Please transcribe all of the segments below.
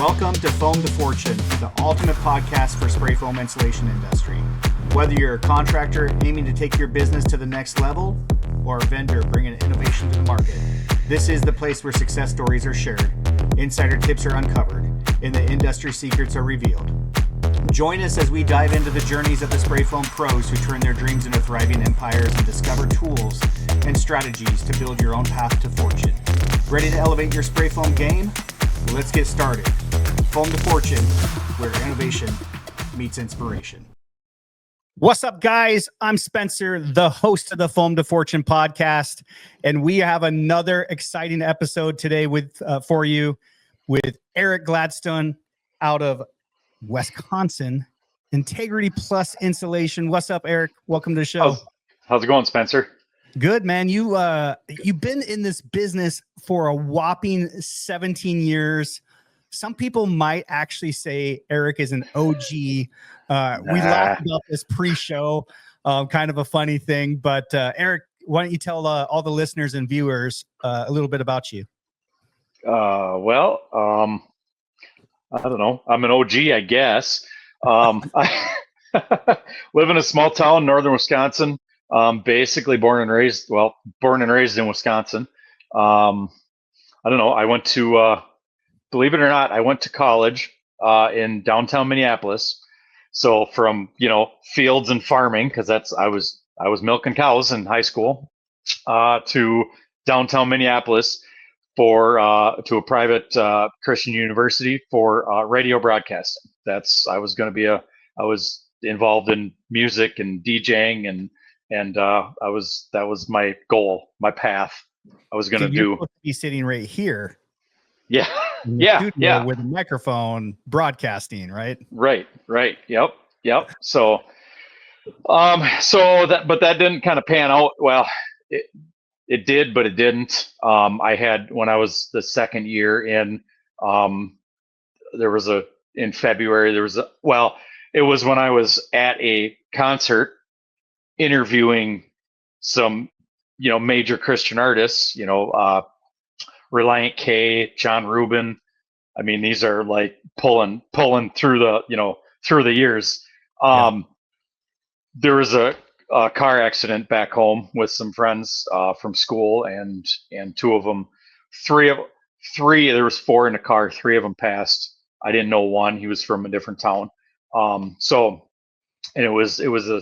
Welcome to Foam to Fortune, the ultimate podcast for spray foam insulation industry. Whether you're a contractor aiming to take your business to the next level or a vendor bringing innovation to the market, this is the place where success stories are shared, insider tips are uncovered, and the industry secrets are revealed. Join us as we dive into the journeys of the spray foam pros who turn their dreams into thriving empires and discover tools and strategies to build your own path to fortune. Ready to elevate your spray foam game? Let's get started. Foam to Fortune, where innovation meets inspiration. What's up, guys? I'm Spencer, the host of the Foam to Fortune podcast, and we have another exciting episode today for you with Eric Gladson out of Wisconsin, Integrity Plus Insulation. What's up, Eric? Welcome to the show. How's it going, Spencer? Good, man. You've been in this business for a whopping 17 years. Some people might actually say Eric is an OG. We laughed about this pre-show, kind of a funny thing. But Eric, why don't you tell all the listeners and viewers a little bit about you? I don't know. I'm an OG, I guess. I live in a small town, northern Wisconsin. Basically born and raised in Wisconsin. I don't know. I went to, believe it or not, I went to college in downtown Minneapolis. So from, fields and farming, because I was milking cows in high school, to downtown Minneapolis to a private Christian university for radio broadcasting. I was involved in music and DJing and that was my goal, my path. I was going to do. Be sitting right here. Yeah. With a microphone broadcasting, right? Right. Yep. So that didn't kind of pan out. Well, it did, but it didn't. When I was the second year in, in February, it was when I was at a concert interviewing some, major Christian artists, Reliant K, John Rubin. I mean, these are like pulling through the years. There was a car accident back home with some friends from school, and two of them, three, there was four in the car, three of them passed. I didn't know one. He was from a different town. And it was a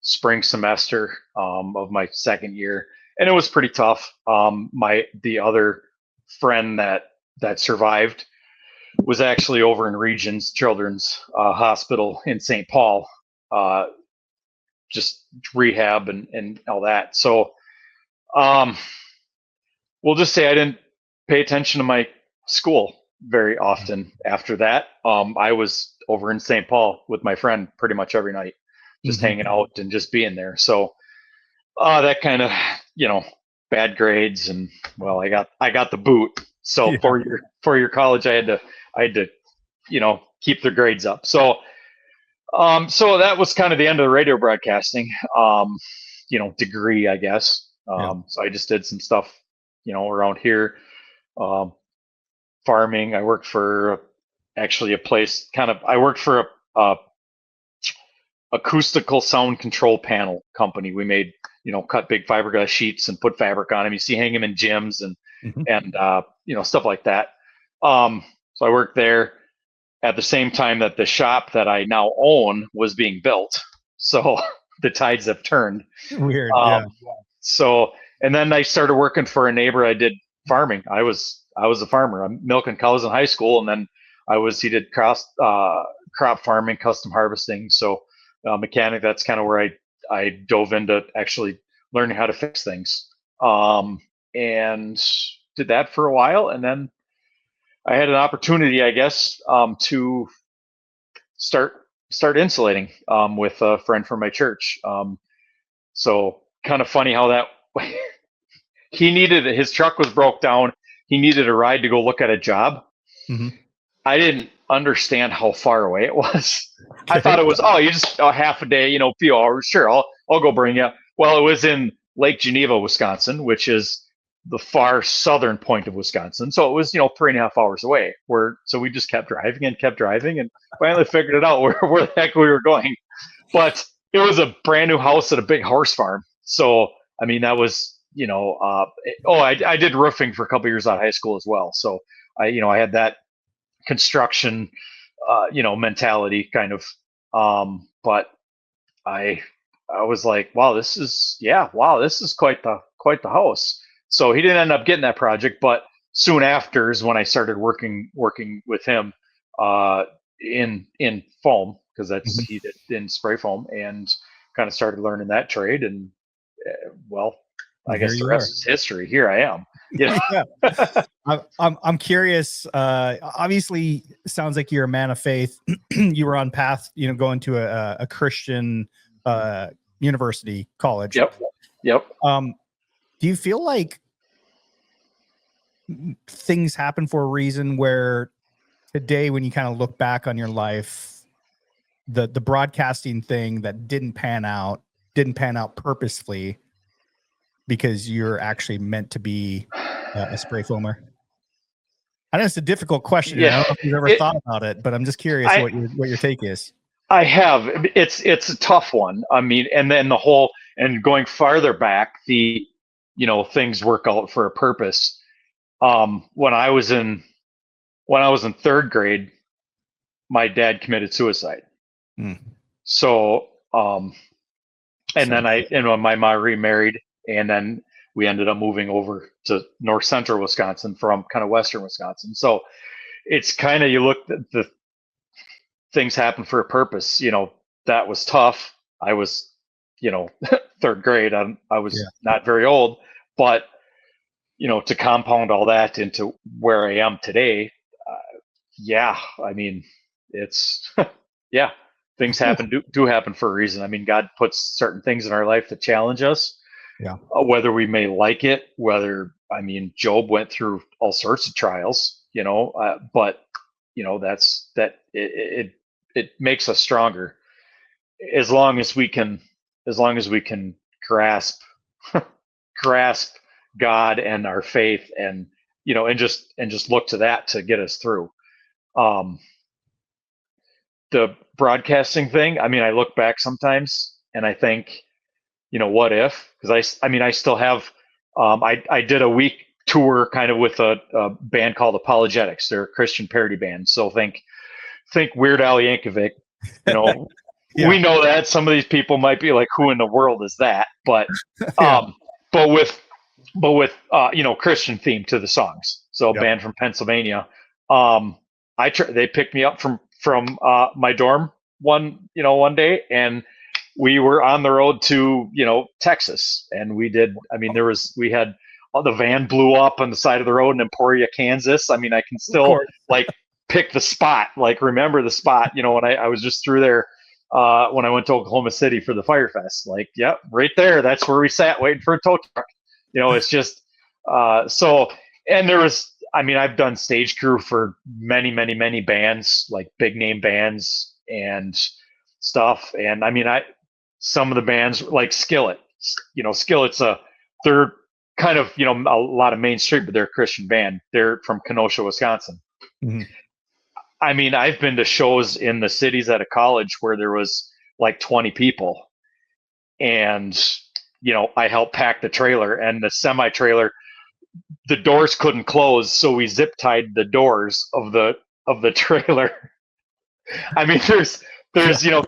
spring semester of my second year, and it was pretty tough. The other friend that survived was actually over in Regions Children's Hospital in St. Paul, just rehab and all that. So we'll just say I didn't pay attention to my school very often after that. I was over in St. Paul with my friend pretty much every night, just hanging out and just being there. So that kind of, bad grades, and I got the boot. So for your college, I had to keep the grades up. So that was kind of the end of the radio broadcasting, degree, I guess. So I just did some stuff, around here, farming. I worked for I worked for a acoustical sound control panel company. We made, cut big fiberglass sheets and put fabric on them. You see, hang them in gyms and stuff like that. So I worked there at the same time that the shop that I now own was being built. So the tides have turned. Weird. So, and then I started working for a neighbor. I did farming. I was a farmer. I'm milking cows in high school, and then he did crop farming, custom harvesting. So mechanic, that's kind of where I dove into actually learning how to fix things, and did that for a while. And then I had an opportunity, I guess, to start insulating with a friend from my church. So kind of funny how that his truck was broke down. He needed a ride to go look at a job. I didn't understand how far away it was. I thought it was, you just half a day, few hours. Sure, I'll go bring you. Well, it was in Lake Geneva, Wisconsin, which is the far southern point of Wisconsin. So it was, 3.5 hours away. So we just kept driving and finally figured it out where the heck we were going. But it was a brand new house at a big horse farm. So, I mean, that was, I did roofing for a couple years out of high school as well. So I had that construction, mentality kind of. But I was like, wow, this is quite the house. So he didn't end up getting that project, but soon after is when I started working with him in foam, because that's he did in spray foam, and kind of started learning that trade. And I guess the rest is history. Here I am. Yeah. I'm curious. Obviously, sounds like you're a man of faith. You were on path, going to a Christian university, college. Yep. Do you feel like things happen for a reason where today, when you kind of look back on your life, the broadcasting thing that didn't pan out purposefully because you're actually meant to be a spray foamer? I know it's a difficult question. Yeah. I don't know if you've ever thought about it, but I'm just curious what your take is. I have. It's a tough one. I mean, and then going farther back, things work out for a purpose. When I was in third grade, my dad committed suicide. So, and when my mom remarried, and then we ended up moving over to north central Wisconsin from kind of western Wisconsin. So it's kind of, you look at the things happen for a purpose. That was tough. I was, third grade. I was not very old, but to compound all that into where I am today, I mean, it's things do happen for a reason. I mean, God puts certain things in our life that challenge us. Yeah. Whether we may like it, Job went through all sorts of trials, but it makes us stronger as long as we can grasp God and our faith, and just look to that to get us through. The broadcasting thing, I look back sometimes and I think, what if? Because I still have, I did a week tour kind of with a band called Apologetics. They're a Christian parody band. So think Weird Al Yankovic. We know that some of these people might be like, who in the world is that? But but with Christian theme to the songs. So a band from Pennsylvania. They picked me up from my dorm one day, and we were on the road to, Texas, and we had the van blew up on the side of the road in Emporia, Kansas. I can still pick the spot, remember the spot, when I was just through there, when I went to Oklahoma City for the Fire Fest, right there, that's where we sat waiting for a tow truck. It's just, and there was, I've done stage crew for many, many, many bands, like big name bands and stuff. And some of the bands like Skillet, Skillet's they're kind of, a lot of Main Street, but they're a Christian band. They're from Kenosha, Wisconsin. Mm-hmm. I've been to shows in the cities at a college where there was like 20 people, and, I helped pack the trailer, and the semi trailer, the doors couldn't close. So we zip tied the doors of the trailer. There's,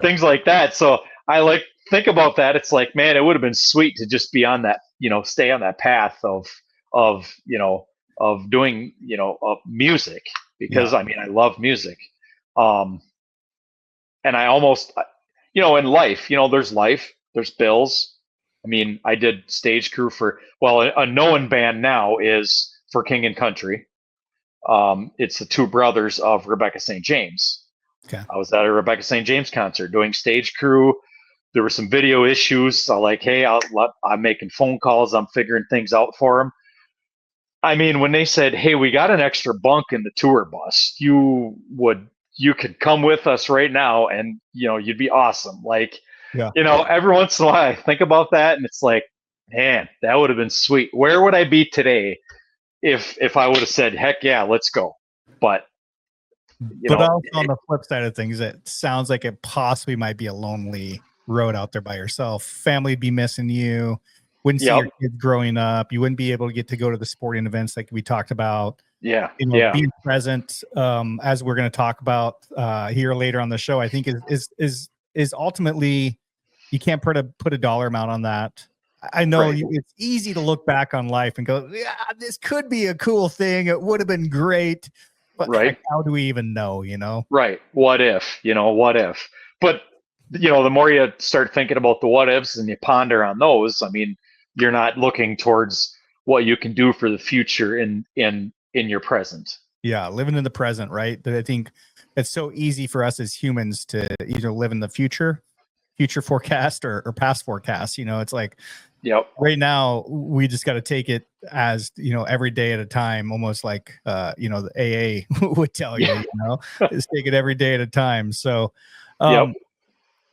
things like that. So I think about that. It's like, man, it would have been sweet to just be on that, stay on that path of doing, music, because I love music. And I almost, in life, there's bills. I did stage crew for, a known band now is For King and Country. It's the two brothers of Rebecca St. James. Okay. I was at a Rebecca St. James concert doing stage crew. There were some video issues. So hey, I'm making phone calls. I'm figuring things out for them. When they said, hey, we got an extra bunk in the tour bus, you could come with us right now, and, you'd be awesome. Every once in a while I think about that, and it's like, man, that would have been sweet. Where would I be today if I would have said, heck yeah, let's go? But but also on the flip side of things, it sounds like it possibly might be a lonely road out there by yourself. Family would be missing you. Wouldn't see your kids growing up. You wouldn't be able to get to go to the sporting events like we talked about. Yeah. Being present, as we're going to talk about here later on the show, I think is ultimately, you can't put a dollar amount on that. I know it's easy to look back on life and go, yeah, this could be a cool thing. It would have been great. But how do we even know, Right. What if, what if? But, the more you start thinking about the what ifs and you ponder on those, I mean, you're not looking towards what you can do for the future in your present. Yeah. Living in the present, right? But I think it's so easy for us as humans to either live in the future forecast or past forecast. It's like, right now we just got to take it as, every day at a time, almost like, the AA would tell you, just take it every day at a time. So,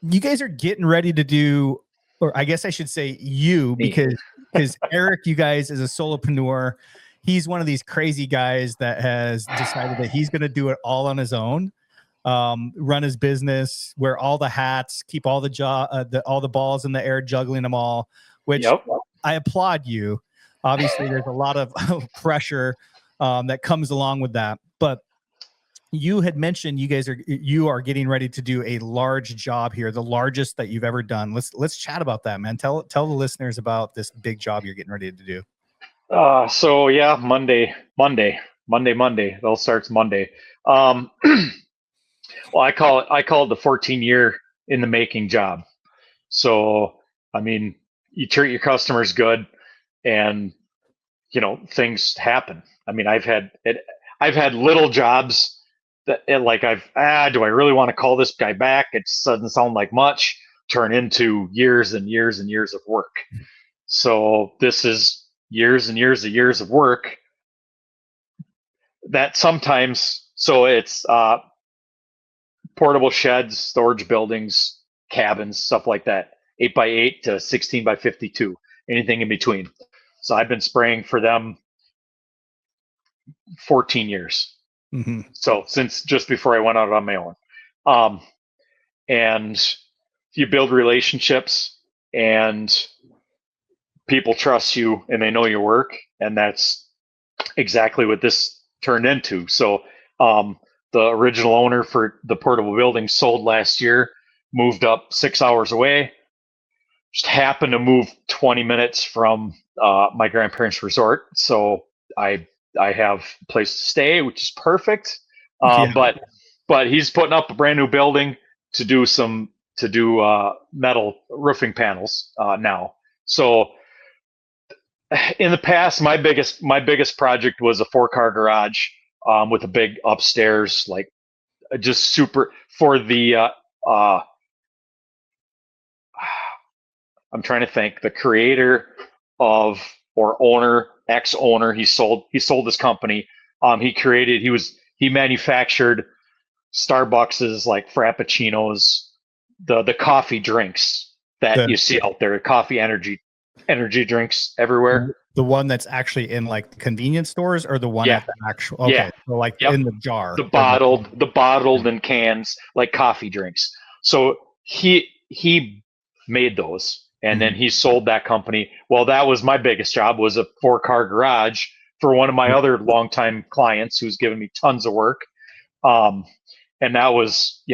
you guys are getting ready to do, or I guess I should say you, because Eric, you guys, is a solopreneur. He's one of these crazy guys that has decided that he's going to do it all on his own. Run his business, wear all the hats, keep all all the balls in the air, juggling them all, which I applaud you. Obviously, there's a lot of pressure that comes along with that. But you had mentioned you are getting ready to do a large job here, the largest that you've ever done. Let's chat about that, man. Tell the listeners about this big job you're getting ready to do. So yeah, Monday. It all starts Monday. Well, I call it the 14-year in the making job. So, I mean, you treat your customers good, and things happen. I mean, I've had little jobs that, like, do I really want to call this guy back? It doesn't sound like much. Turn into years and years and years of work. So this is years and years of work that sometimes. So it's portable sheds, storage buildings, cabins, stuff like that. 8x8 to 16x52, anything in between. So I've been spraying for them 14 years. Mm-hmm. So since just before I went out on my own. And you build relationships, and people trust you and they know your work. And that's exactly what this turned into. So the original owner for the portable building sold last year, moved up 6 hours away, just happened to move 20 minutes from my grandparents' resort. So I have a place to stay, which is perfect. But he's putting up a brand new building to do metal roofing panels now. So in the past, my biggest project was a 4-car garage with a big upstairs, like just super for the I'm trying to think, the creator of, or owner, ex-owner, he sold his company. He manufactured Starbucks's, like, frappuccinos, the coffee drinks that you see out there, coffee energy drinks everywhere. The one that's actually in, like, the convenience stores, or the one at the actual, so like in the jar, the bottled in cans, like coffee drinks. So he made those, and then he sold that company. Well, that was my biggest job, was a 4-car garage for one of my other longtime clients who's given me tons of work. And that was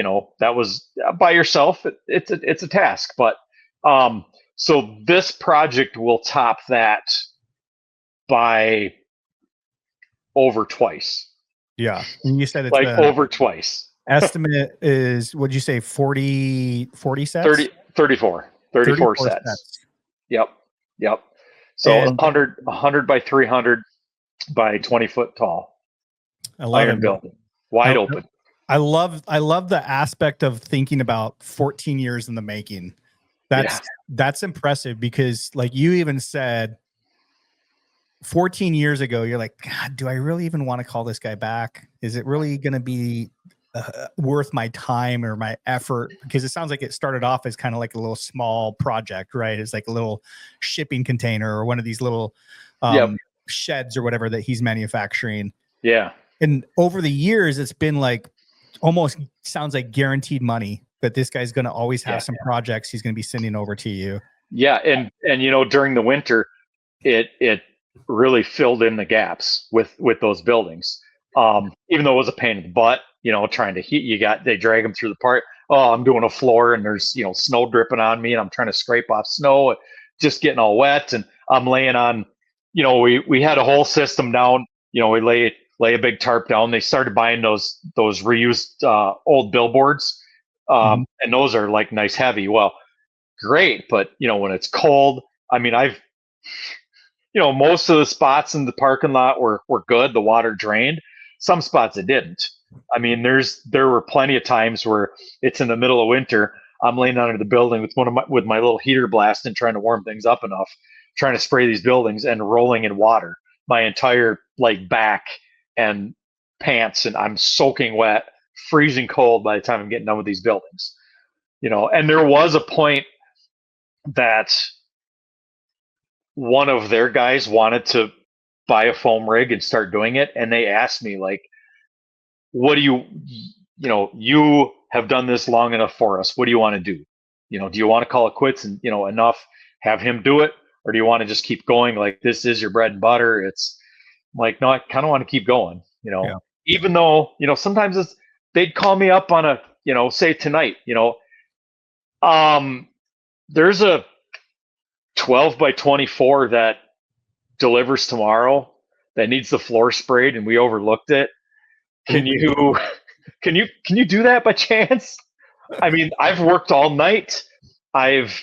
by yourself. It's a task, but so this project will top that by over twice. Yeah. And you said it's like over twice. Estimate is, what'd you say, 40 sets? 34 sets. Yep. So 100 by 300 by 20 foot tall. I love iron building, wide open. I love the aspect of thinking about 14 years in the making. That's impressive, because, like you even said, 14 years ago, you're like, God, do I really even want to call this guy back? Is it really going to be worth my time or my effort? Because it sounds like it started off as kind of like a little small project, right? It's like a little shipping container or one of these little sheds or whatever that he's manufacturing. Yeah. And over the years, it's been like almost sounds like guaranteed money that this guy's going to always have some projects he's going to be sending over to you. Yeah. And, you know, during the winter, it really filled in the gaps with those buildings. Even though it was a pain in the butt, you know, trying to heat, they drag them through the part. Oh, I'm doing a floor and there's, you know, snow dripping on me and I'm trying to scrape off snow, just getting all wet. And I'm laying on, you know, we had a whole system down, you know, we lay a big tarp down. They started buying those reused old billboards. And those are like nice heavy. Well, great. But, you know, when it's cold, I mean, you know, most of the spots in the parking lot were good. The water drained. Some spots it didn't. I mean, there were plenty of times where it's in the middle of winter. I'm laying under the building with my little heater blast and trying to warm things up enough, trying to spray these buildings and rolling in water. My entire like back and pants, and I'm soaking wet, freezing cold by the time I'm getting done with these buildings. You know, and there was a point that one of their guys wanted to buy a foam rig and start doing it. And they asked me, like, what do you have done this long enough for us. What do you want to do? You know, do you want to call it quits and, you know, enough, have him do it? Or do you want to just keep going? Like, this is your bread and butter. It's like, no, I kind of want to keep going, you know, even though, you know, sometimes they'd call me up on a, you know, say tonight, you know, there's a 12 by 24 that delivers tomorrow that needs the floor sprayed and we overlooked it. Can you do that by chance? I mean, I've worked all night. I've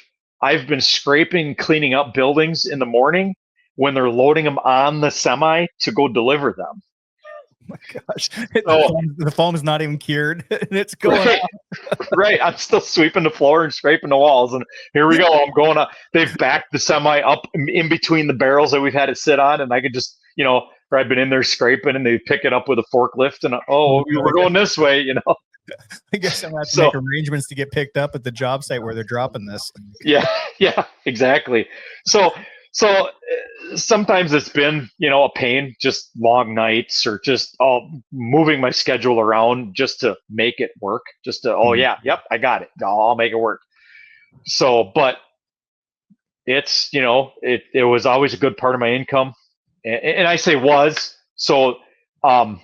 been scraping, cleaning up buildings in the morning when they're loading them on the semi to go deliver them. Oh my gosh. The foam is not even cured and it's going right. I'm still sweeping the floor and scraping the walls. And here we go. I'm going up. They've backed the semi up in between the barrels that we've had it sit on. And I could just, you know, I've been in there scraping and they pick it up with a forklift and, we're going this way, you know. I guess I'm going to have to make arrangements to get picked up at the job site where they're dropping this. Yeah, exactly. So sometimes it's been, you know, a pain, just long nights or just moving my schedule around just to make it work. Just to, I got it. I'll make it work. So, but it's, you know, it was always a good part of my income. And I say was, so I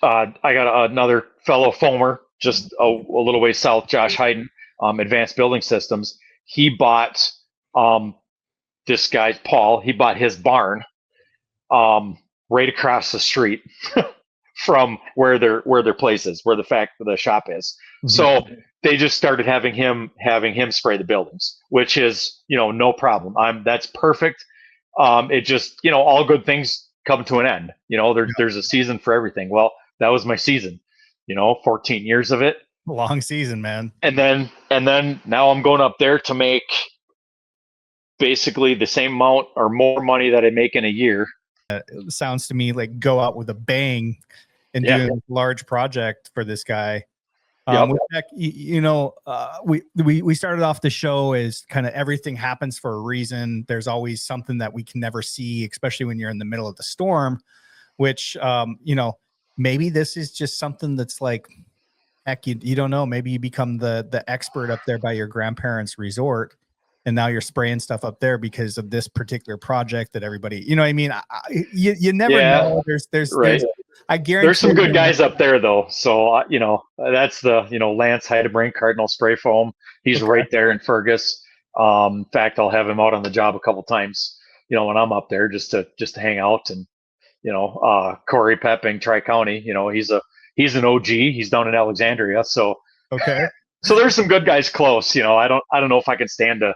got another fellow foamer just a little way south, Josh Hayden, Advanced Building Systems. He bought this guy, Paul, he bought his barn right across the street from where their place is, where the shop is. Mm-hmm. So they just started having him spray the buildings, which is, you know, no problem. That's perfect. It just, you know, all good things come to an end. You know, there's a season for everything. Well, that was my season, you know, 14 years of it. Long season, man. And then now I'm going up there to make basically the same amount or more money that I make in a year. It sounds to me like go out with a bang and do a large project for this guy. You know, we started off the show as kind of everything happens for a reason. There's always something that we can never see, especially when you're in the middle of the storm, which, you know, maybe this is just something that's like, heck, you don't know. Maybe you become the expert up there by your grandparents' resort. And now you're spraying stuff up there because of this particular project that everybody, you know what I mean? You never know. There's I guarantee there's some good guys up there though. So, you know, that's the, you know, Lance Heidebrink, Cardinal Spray Foam. He's right there in Fergus. In fact, I'll have him out on the job a couple times, you know, when I'm up there just to hang out. And, you know, Corey Pepping, Tri-County, you know, he's an OG. He's down in Alexandria. So, so there's some good guys close. You know, I don't know if I can stand a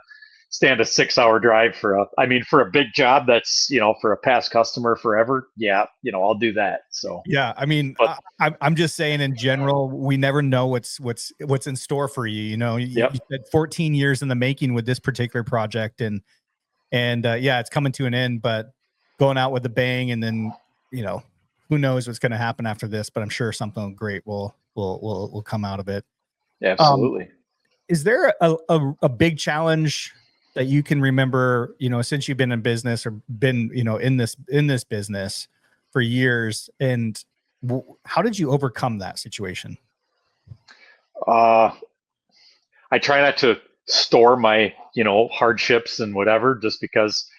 6-hour drive for a big job that's, you know, for a past customer forever. Yeah, you know, I'll do that. So yeah, I mean, I'm just saying in general, we never know what's in store for you. You know, you said 14 years in the making with this particular project, and it's coming to an end, but going out with a bang, and then, you know, who knows what's going to happen after this? But I'm sure something great will will come out of it. Absolutely. Is there a big challenge that you can remember, since you've been in business or been, in this business for years, and how did you overcome that situation? I try not to store my, hardships and whatever, just because,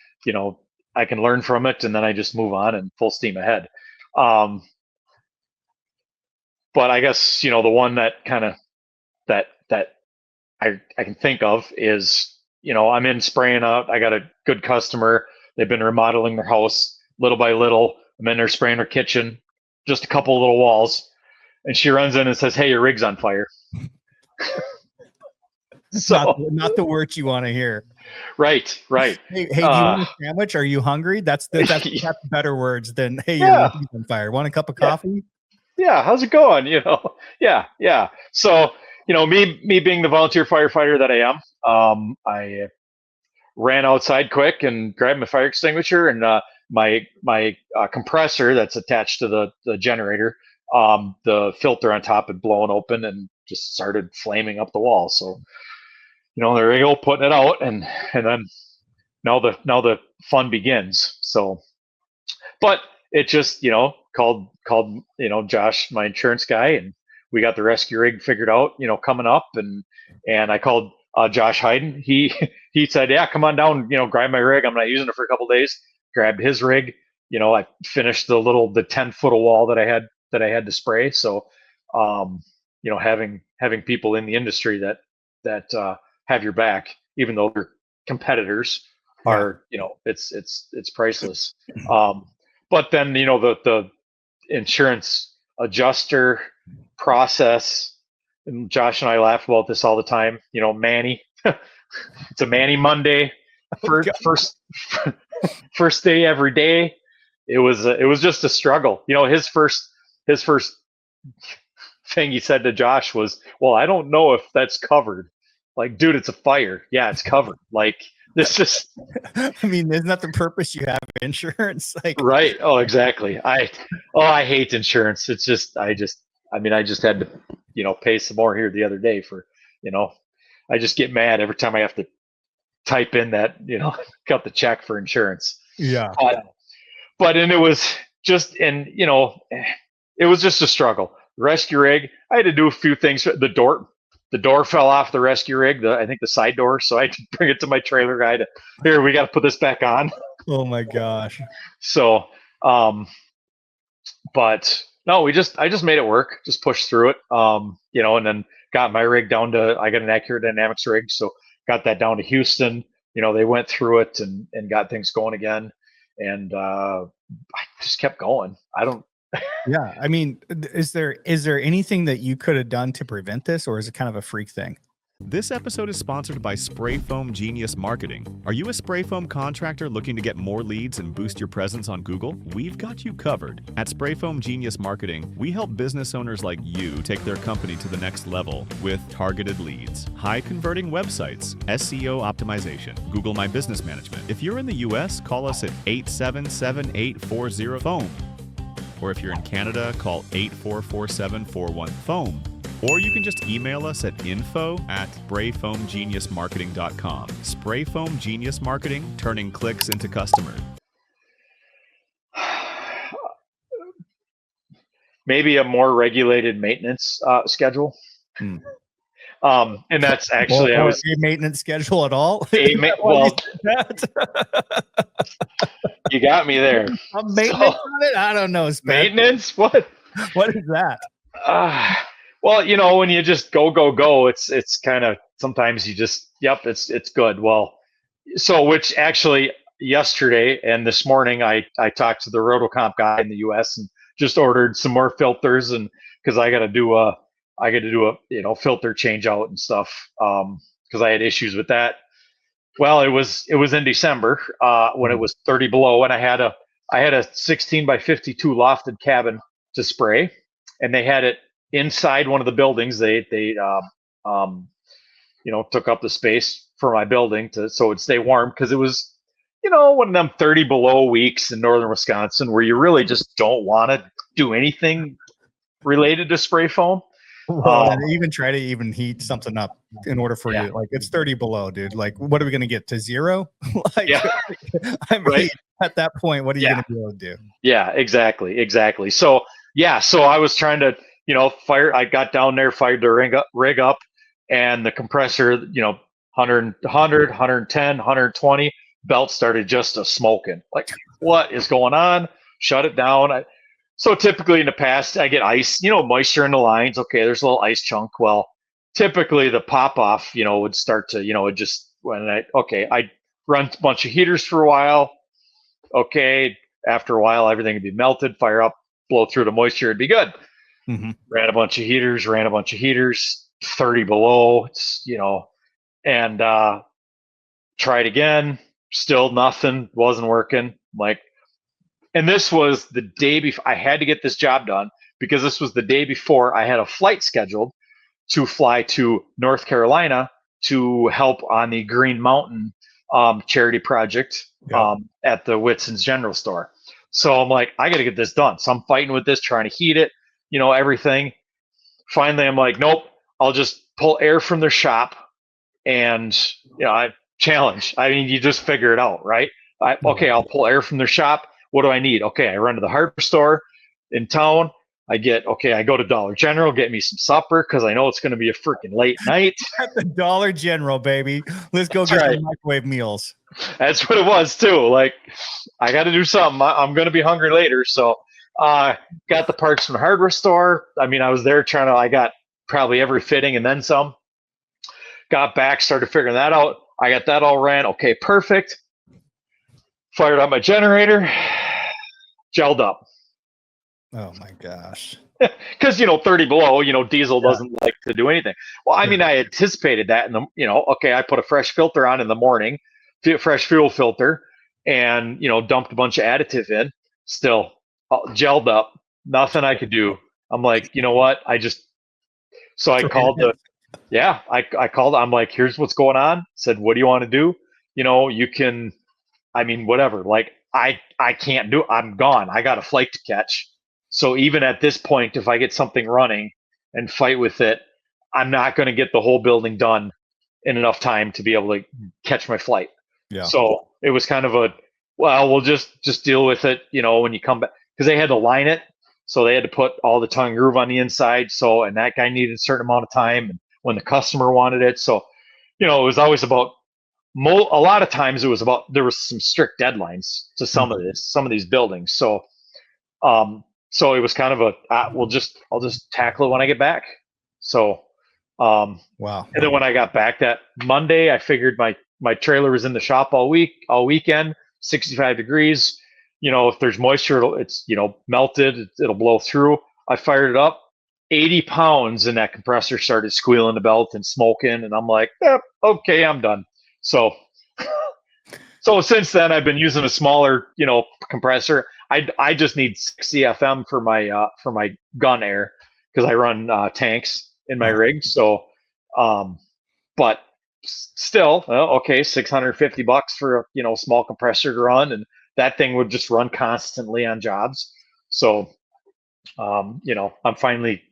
I can learn from it, and then I just move on and full steam ahead. But I guess, the one that kind of that I can think of is, I'm in spraying out. I got a good customer. They've been remodeling their house little by little. I'm in there spraying her kitchen, just a couple of little walls. And she runs in and says, "Hey, your rig's on fire." So not the words you want to hear. Right. Hey, do you want a sandwich? Are you hungry? That's better words than, "Hey, your rig's on fire. Want a cup of coffee?" Yeah. How's it going? Yeah. So, me being the volunteer firefighter that I am, I ran outside quick and grabbed my fire extinguisher and my compressor that's attached to the generator. The filter on top had blown open and just started flaming up the wall. So, there we go, putting it out, and then now the fun begins. So, but it just called Josh, my insurance guy, and we got the rescue rig figured out, coming up, and I called Josh Hayden. He said, "Yeah, come on down, grab my rig. I'm not using it for a couple of days." Grabbed his rig. I finished the 10-foot of wall that I had to spray. So, having people in the industry that have your back, even though they're competitors, are it's priceless. But then the insurance adjuster process, and Josh and I laugh about this all the time. Manny, it's a Manny Monday. First day every day. It was just a struggle. His first thing he said to Josh was, "Well, I don't know if that's covered." Like, dude, it's a fire. Yeah, it's covered. Like, this just. I mean, isn't that the purpose you have insurance? Like, right. Oh, exactly. I hate insurance. It's just, I just had to, pay some more here the other day for, I just get mad every time I have to type in that, cut the check for insurance. Yeah. But it was just, it was just a struggle. Rescue rig, I had to do a few things. The door fell off the rescue rig, I think the side door. So I had to bring it to my trailer guy here, we got to put this back on. Oh my gosh. So, but no, I just made it work, just pushed through it. And then got my rig down to, I got an Accurate Dynamics rig. So got that down to Houston. They went through it and got things going again. And I just kept going. Yeah. I mean, is there anything that you could have done to prevent this, or is it kind of a freak thing? This episode is sponsored by Spray Foam Genius Marketing. Are you a spray foam contractor looking to get more leads and boost your presence on Google? We've got you covered. At Spray Foam Genius Marketing, we help business owners like you take their company to the next level with targeted leads, high converting websites, SEO optimization, Google My Business Management. If you're in the US, call us at 877-840-FOAM. Or if you're in Canada, call 844741-FOAM. Or you can just email us at info@sprayfoamgeniusmarketing.com. Spray Foam Genius Marketing, turning clicks into customers. Maybe a more regulated maintenance schedule. And that's actually, a maintenance schedule at all. Well, you got me there. Maintenance on it? I don't know. Maintenance? What is that? Well, when you just go, it's kind of, sometimes you just, it's good. Well, so which actually yesterday and this morning, I talked to the Rotocomp guy in the US and just ordered some more filters, and because I got to do a filter change out and stuff, because I had issues with that. Well, it was in December when it was 30 below, and I had a 16 by 52 lofted cabin to spray, and they had it inside one of the buildings. They took up the space for my building so it'd stay warm, because it was one of them 30 below weeks in northern Wisconsin where you really just don't want to do anything related to spray foam. Well, and even try to even heat something up in order for Yeah. you. Like it's 30 below, dude. Like, what are we gonna get to 0? Like, Yeah. I mean, Right. at that point, what are you gonna be able to do? Yeah, exactly. So I was trying to, I got down there, fired the rig up, and the compressor, 100, 110, 120, belt started just a smoking. Like, what is going on? Shut it down. So typically in the past, I get ice, moisture in the lines. Okay, there's a little ice chunk. Well, typically the pop off, would start to, it just I run a bunch of heaters for a while. Okay, after a while, everything would be melted, fire up, blow through the moisture, it'd be good. Mm-hmm. Ran a bunch of heaters, 30 below, and tried again, still nothing, wasn't working. Like, and this was the day before I had to get this job done because this was the day before I had a flight scheduled to fly to North Carolina to help on the Green Mountain charity project at the Whitson's General Store. So I'm like, I got to get this done. So I'm fighting with this, trying to heat it, everything. Finally, I'm like, nope, I'll just pull air from their shop and, I challenge. I mean, you just figure it out, right? Okay, I'll pull air from their shop. What do I need? Okay, I run to the hardware store in town. I go to Dollar General, get me some supper because I know it's going to be a freaking late night. At the Dollar General, baby. Let's go get some microwave meals. That's what it was too. Like, I got to do something. I'm going to be hungry later. So, got the parts from the hardware store. I mean, I was there I got probably every fitting and then some. Got back, started figuring that out. I got that all ran. Okay, perfect. Fired up my generator, gelled up. Oh my gosh. Because 30 below, diesel doesn't like to do anything. Well, I mean, I anticipated that, and I put a fresh filter on in the morning, fresh fuel filter, and dumped a bunch of additive in. Still gelled up, nothing I could do. I'm like, you know what? I called I called. I'm like, here's what's going on. Said, what do you want to do? You can, whatever. Like, I can't do it. I'm gone. I got a flight to catch. So even at this point, if I get something running and fight with it, I'm not going to get the whole building done in enough time to be able to catch my flight. Yeah. So it was kind of we'll just deal with it, when you come back, because they had to line it. So they had to put all the tongue and groove on the inside. So, and that guy needed a certain amount of time and when the customer wanted it. So, it was always about, a lot of times it was about, there was some strict deadlines to some of these buildings. So, so it was kind of I'll just tackle it when I get back. So, wow. And then when I got back that Monday, I figured my trailer was in the shop all weekend, 65 degrees. If there's moisture, it's melted, it'll blow through. I fired it up, 80 pounds, and that compressor started squealing the belt and smoking. And I'm like, okay, I'm done. So since then, I've been using a smaller, compressor. I just need 6 CFM for my gun air because I run tanks in my rig. So, but still, okay, $650 for a small compressor to run, and that thing would just run constantly on jobs. So, I'm finally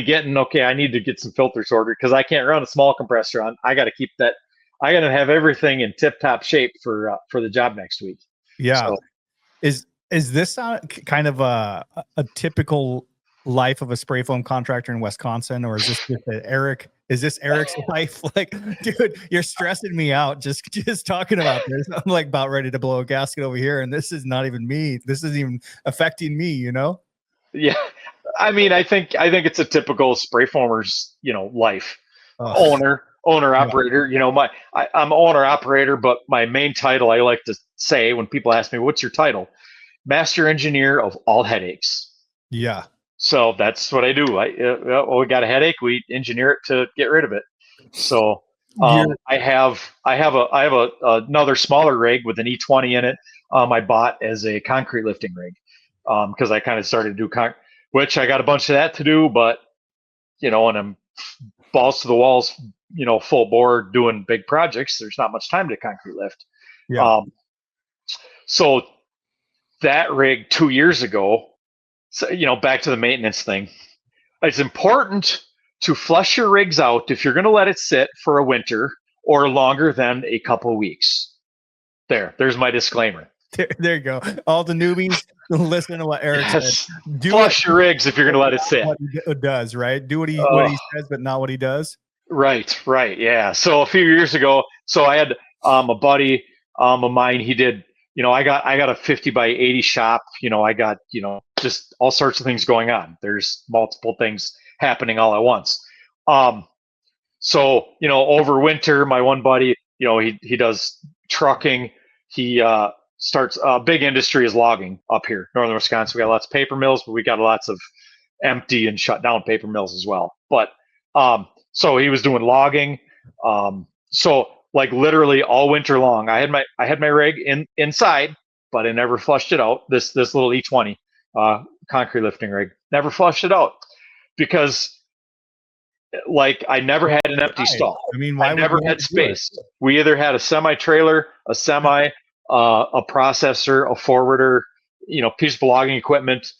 getting I need to get some filters ordered because I can't run a small compressor on. I got to keep that. I got to have everything in tip-top shape for the job next week. Yeah. So, is this kind of a typical life of a spray foam contractor in Wisconsin, or is this just Eric? Is this Eric's life? Like, dude, you're stressing me out just talking about this. I'm like about ready to blow a gasket over here, and this is not even me. This isn't even affecting me, Yeah, I think it's a typical spray foamer's life. Owner operator. I'm owner operator, but my main title, I like to say when people ask me, what's your title? Master engineer of all headaches. Yeah. So that's what I do. We got a headache, we engineer it to get rid of it. So I have another smaller rig with an E20 in it. I bought as a concrete lifting rig because I kind of started to do which I got a bunch of that to do, but and I'm balls to the walls, full bore doing big projects. There's not much time to concrete lift. Yeah. So that rig 2 years ago, so, back to the maintenance thing. It's important to flush your rigs out if you're going to let it sit for a winter or longer than a couple of weeks. There's my disclaimer. There you go. All the newbies, listen to what Eric said. Flush your rigs if you're going to let it sit. What he does, right? Do what he says, but not what he does. Right. Yeah. So a few years ago, I had a buddy of mine. He did, I got a 50 by 80 shop. I got, just all sorts of things going on. There's multiple things happening all at once. So, over winter, my one buddy, he does trucking. He starts big industry is logging up here, northern Wisconsin. We got lots of paper mills, but we got lots of empty and shut down paper mills as well. But so he was doing logging. So like literally all winter long, I had my rig inside, but I never flushed it out. This little E20 concrete lifting rig, never flushed it out because like I never had an empty stall. I mean, I never had space. We either had a semi trailer, a semi, a processor, a forwarder, piece of logging equipment,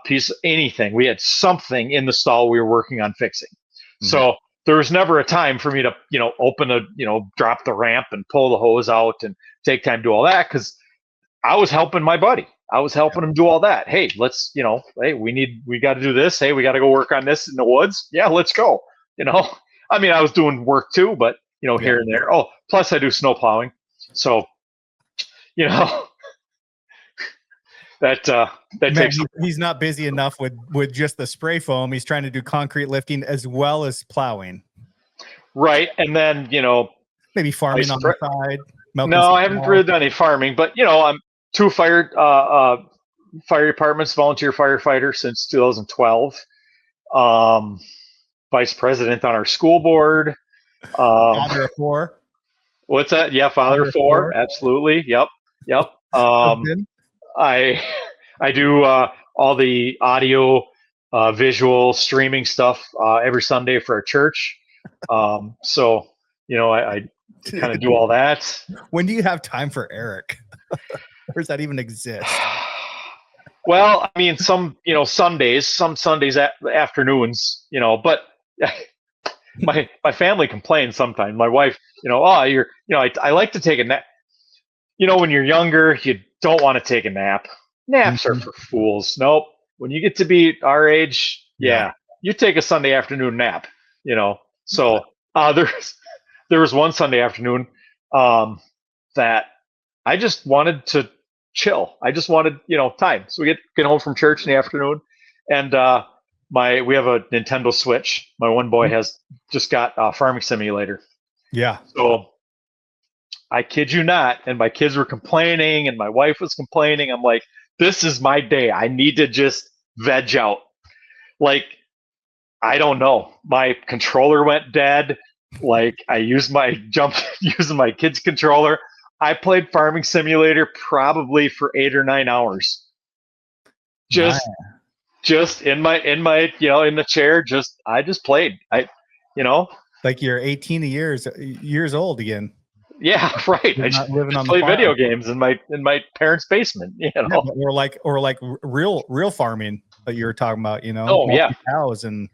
piece of anything. We had something in the stall we were working on fixing. Mm-hmm. So there was never a time for me to, drop the ramp and pull the hose out and take time to do all that because I was helping my buddy. I was helping him do all that. Hey, let's, hey, we got to do this. Hey, we got to go work on this in the woods. Yeah, let's go. I mean, I was doing work too, but, here and there. Oh, plus I do snow plowing. So, that takes. He's not busy enough with just the spray foam. He's trying to do concrete lifting as well as plowing. Right. And then, maybe farming on the side. No, I haven't really done any farming, but, I'm 2 fire departments, volunteer firefighter since 2012. Vice president on our school board. Father of 4. What's that? Yeah, father of 4. Absolutely. Yep. I do all the audio, visual streaming stuff every Sunday for our church. So I kind of do all that. When do you have time for Eric? Or does that even exist? Well, I mean, some Sundays afternoons, but my family complains sometimes. My wife, I like to take a nap. When you're younger, you don't want to take a nap. Naps are for fools. Nope. When you get to be our age, you take a Sunday afternoon nap. So there was one Sunday afternoon that I just wanted to chill. I just wanted time. So we get home from church in the afternoon, and we have a Nintendo Switch. My one boy has just got a farming simulator. Yeah. So I kid you not, and my kids were complaining, and my wife was complaining. I'm like, this is my day. I need to just veg out. Like, I don't know. My controller went dead. Like, I used using my kid's controller. I played Farming Simulator probably for 8 or 9 hours. Just in my in the chair. I just played. Like you're 18 years old again. Yeah, right. I just play video games in my parents' basement. Yeah, or like real farming that you were talking about. Oh yeah, cows and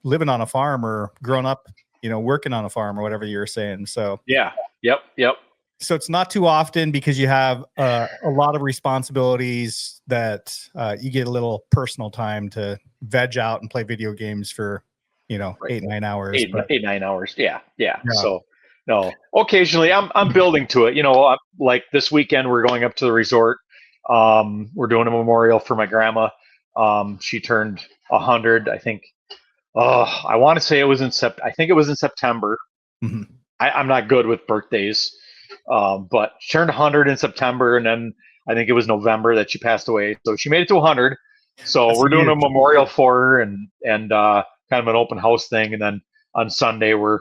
living on a farm or growing up, working on a farm or whatever you were saying. So yeah, yep. So it's not too often because you have a lot of responsibilities that you get a little personal time to veg out and play video games for 8-9 hours. 8-9 hours. Yeah. So. No, occasionally I'm building to it. Like this weekend, we're going up to the resort. We're doing a memorial for my grandma. She turned 100, I think. I want to say it was I think it was in September. Mm-hmm. I'm not good with birthdays, but she turned 100 in September, and then I think it was November that she passed away. So she made it to 100. So we're doing a memorial for her and kind of an open house thing, and then on Sunday we're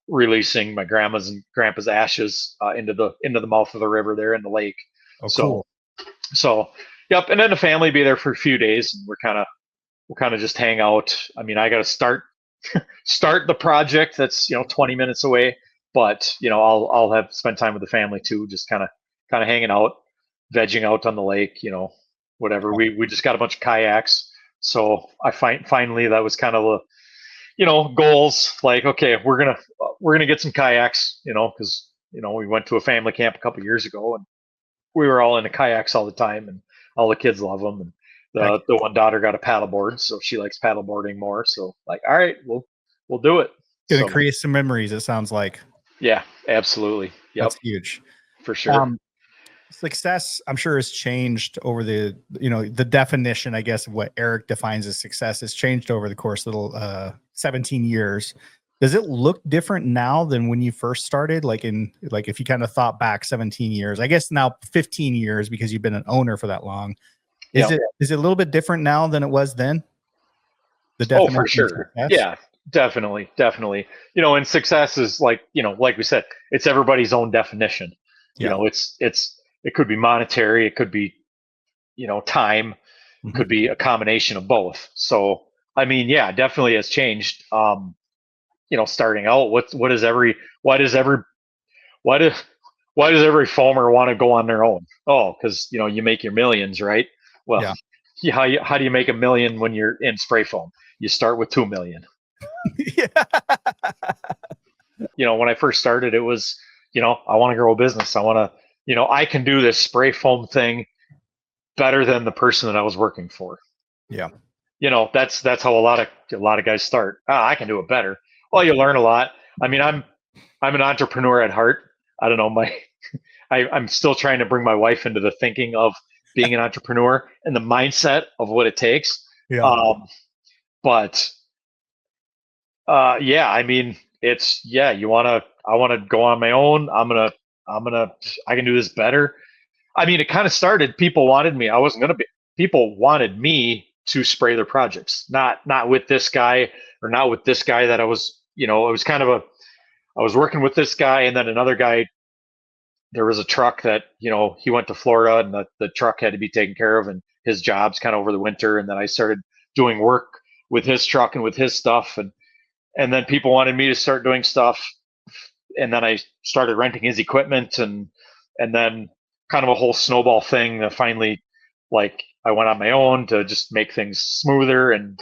releasing my grandma's and grandpa's ashes into the mouth of the river there in the lake. Oh, cool. So yep. And then the family be there for a few days, and we'll kind of just hang out. I mean, I got to start the project that's 20 minutes away, but I'll have spend time with the family too, just kind of hanging out, vegging out on the lake, whatever. We just got a bunch of kayaks. So I finally that was kind of the, goals, like, okay, we're gonna get some kayaks, because we went to a family camp a couple years ago, and we were all into kayaks all the time, and all the kids love them, and the one daughter got a paddleboard, so she likes paddleboarding more. So like, all right, we'll do it. Gonna create some memories, it sounds like. Yeah, absolutely. Yep. That's huge. For sure. Success, I'm sure, has changed over the definition, I guess, of what Eric defines as success has changed over the course of the 17 years. Does it look different now than when you first started? Like if you kind of thought back 17 years, I guess now 15 years, because you've been an owner for that long. Is it a little bit different now than it was then? Oh, for sure. Yeah, definitely. And success is like we said, it's everybody's own definition. It could be monetary, it could be, time, it could be a combination of both. So, I mean, yeah, definitely has changed. Starting out, why does every foamer want to go on their own? Oh, because you make your millions, right? Well, how do you make $1 million when you're in spray foam? You start with 2 million. When I first started, it was, I want to grow a business. I want to, I can do this spray foam thing better than the person that I was working for. Yeah. That's how a lot of guys start. I can do it better. Well, you learn a lot. I mean, I'm an entrepreneur at heart. I don't know, I'm still trying to bring my wife into the thinking of being an entrepreneur and the mindset of what it takes. Yeah. I mean, I want to go on my own. I can do this better. I mean, it kind of started, people wanted me. People wanted me to spray their projects, not with this guy, or not with this guy that I was, it was kind of I was working with this guy, and then another guy, there was a truck that, he went to Florida, and the truck had to be taken care of, and his job's kind of over the winter. And then I started doing work with his truck and with his stuff. And then people wanted me to start doing stuff. And then I started renting his equipment, and then kind of a whole snowball thing that finally, like, I went on my own to just make things smoother. And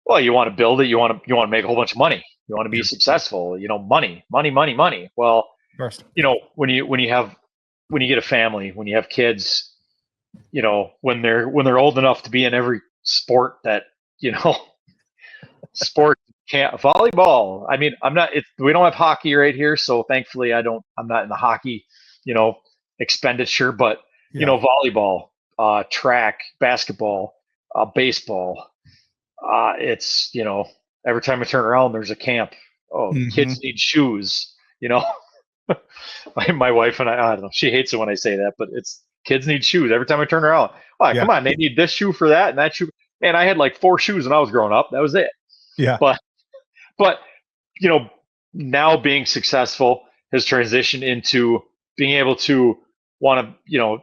well, you want to build it. You want to make a whole bunch of money. You want to be successful, money. Well, when you get a family, when you have kids, when they're old enough to be in every sport that, sport can't, volleyball. I mean, we don't have hockey right here. So thankfully I'm not in the hockey, expenditure, but, volleyball, track, basketball, baseball, it's, every time I turn around, there's a camp. Oh, kids need shoes, my wife and I don't know, she hates it when I say that, but it's kids need shoes every time I turn around. Oh, come on, they need this shoe for that and that shoe. Man, I had like 4 shoes when I was growing up. That was it. Yeah. But now being successful has transitioned into being able to want to,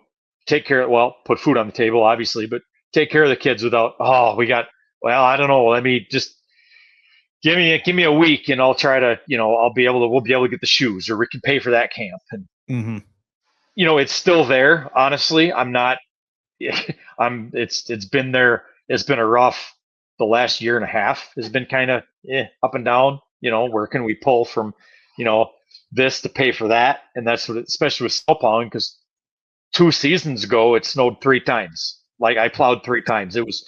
take care of, put food on the table, obviously, but take care of the kids without, I don't know, let me just give me a week, and I'll try to, we'll be able to get the shoes, or we can pay for that camp. And, it's still there. Honestly, it's been there. It's been a rough, the last year and a half has been kind of up and down, where can we pull from, this to pay for that? And that's what, especially with snow plowing, because 2 seasons ago, it snowed 3 times. Like, I plowed 3 times. It was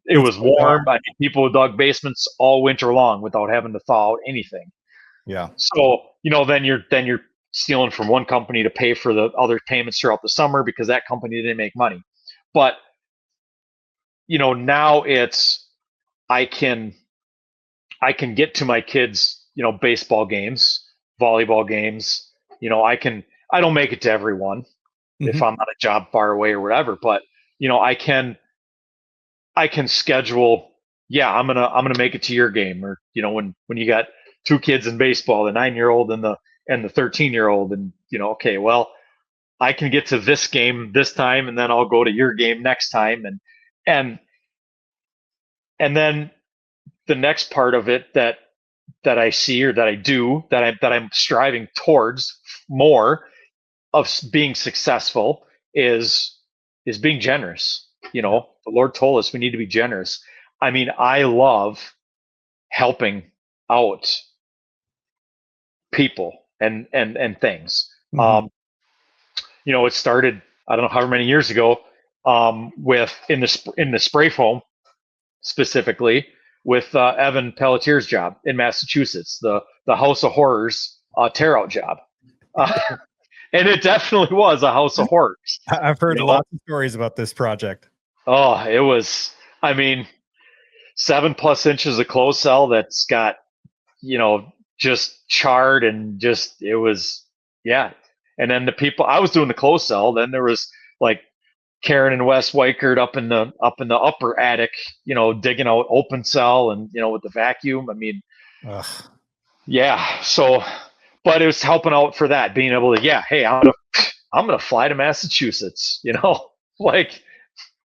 warm. I mean, people dug basements all winter long without having to thaw out anything. Yeah. So, then you're stealing from one company to pay for the other payments throughout the summer, because that company didn't make money. But, now it's, I can get to my kids, baseball games, volleyball games, I don't make it to everyone if I'm on a job far away or whatever, but, I can schedule, I'm gonna make it to your game. Or, when you got 2 kids in baseball, the 9-year-old and the 13-year-old, and, okay, well, I can get to this game this time, and then I'll go to your game next time. And then the next part of it that I see, or that I do, that I'm striving towards more of being successful, is being generous. You know, the Lord told us we need to be generous. I mean, I love helping out people and things. Mhm. You know, it started, I don't know however many years ago, with in the spray foam specifically with Evan Pelletier's job in Massachusetts, the House of Horrors tear out job. And it definitely was a house of horrors. I've heard lots of stories about this project. Oh, it was, I mean, 7+ inches of closed cell that's got, you know, just charred and just, it was, yeah. And then the people, I was doing the closed cell. Then there was like Karen and Wes Weichert up in the upper attic, you know, digging out open cell and, you know, with the vacuum. I mean, yeah. So, but it was helping out for that, being able to, yeah, hey, I'm gonna fly to Massachusetts, you know, like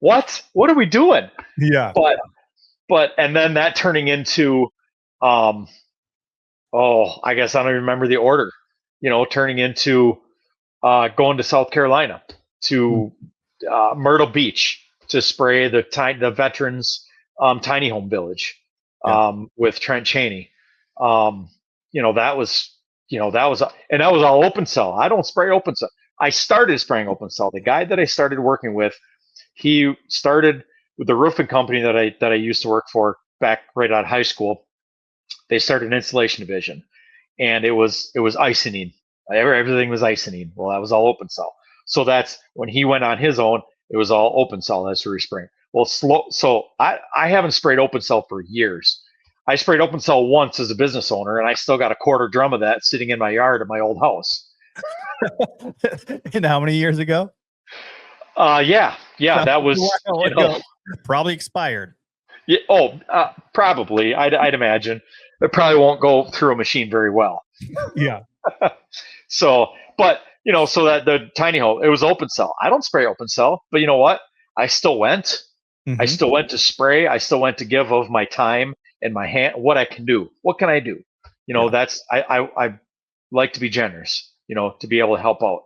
what are we doing? Yeah. But and then that turning into, I guess I don't even remember the order, you know, turning into going to South Carolina to Myrtle Beach to spray the veterans tiny home village with Trent Cheney. You know, that was all open cell. I don't spray open cell. I started spraying open cell. The guy that I started working with, he started with the roofing company that I used to work for back right out of high school. They started an installation division, and it was Icynene. Everything was Icynene. Well, that was all open cell. So that's when he went on his own. It was all open cell. That's where he spraying. Well, so I haven't sprayed open cell for years. I sprayed open cell once as a business owner, and I still got a quarter drum of that sitting in my yard at my old house. And how many years ago? Yeah, that was probably expired. Yeah, probably. I'd imagine it probably won't go through a machine very well. Yeah. So, but you know, so that the tiny home, it was open cell. I don't spray open cell, but you know what? I still went. I still went to spray. I still went to give of my time and my hand, what I can do. What can I do? You know, that's, I like to be generous, you know, to be able to help out.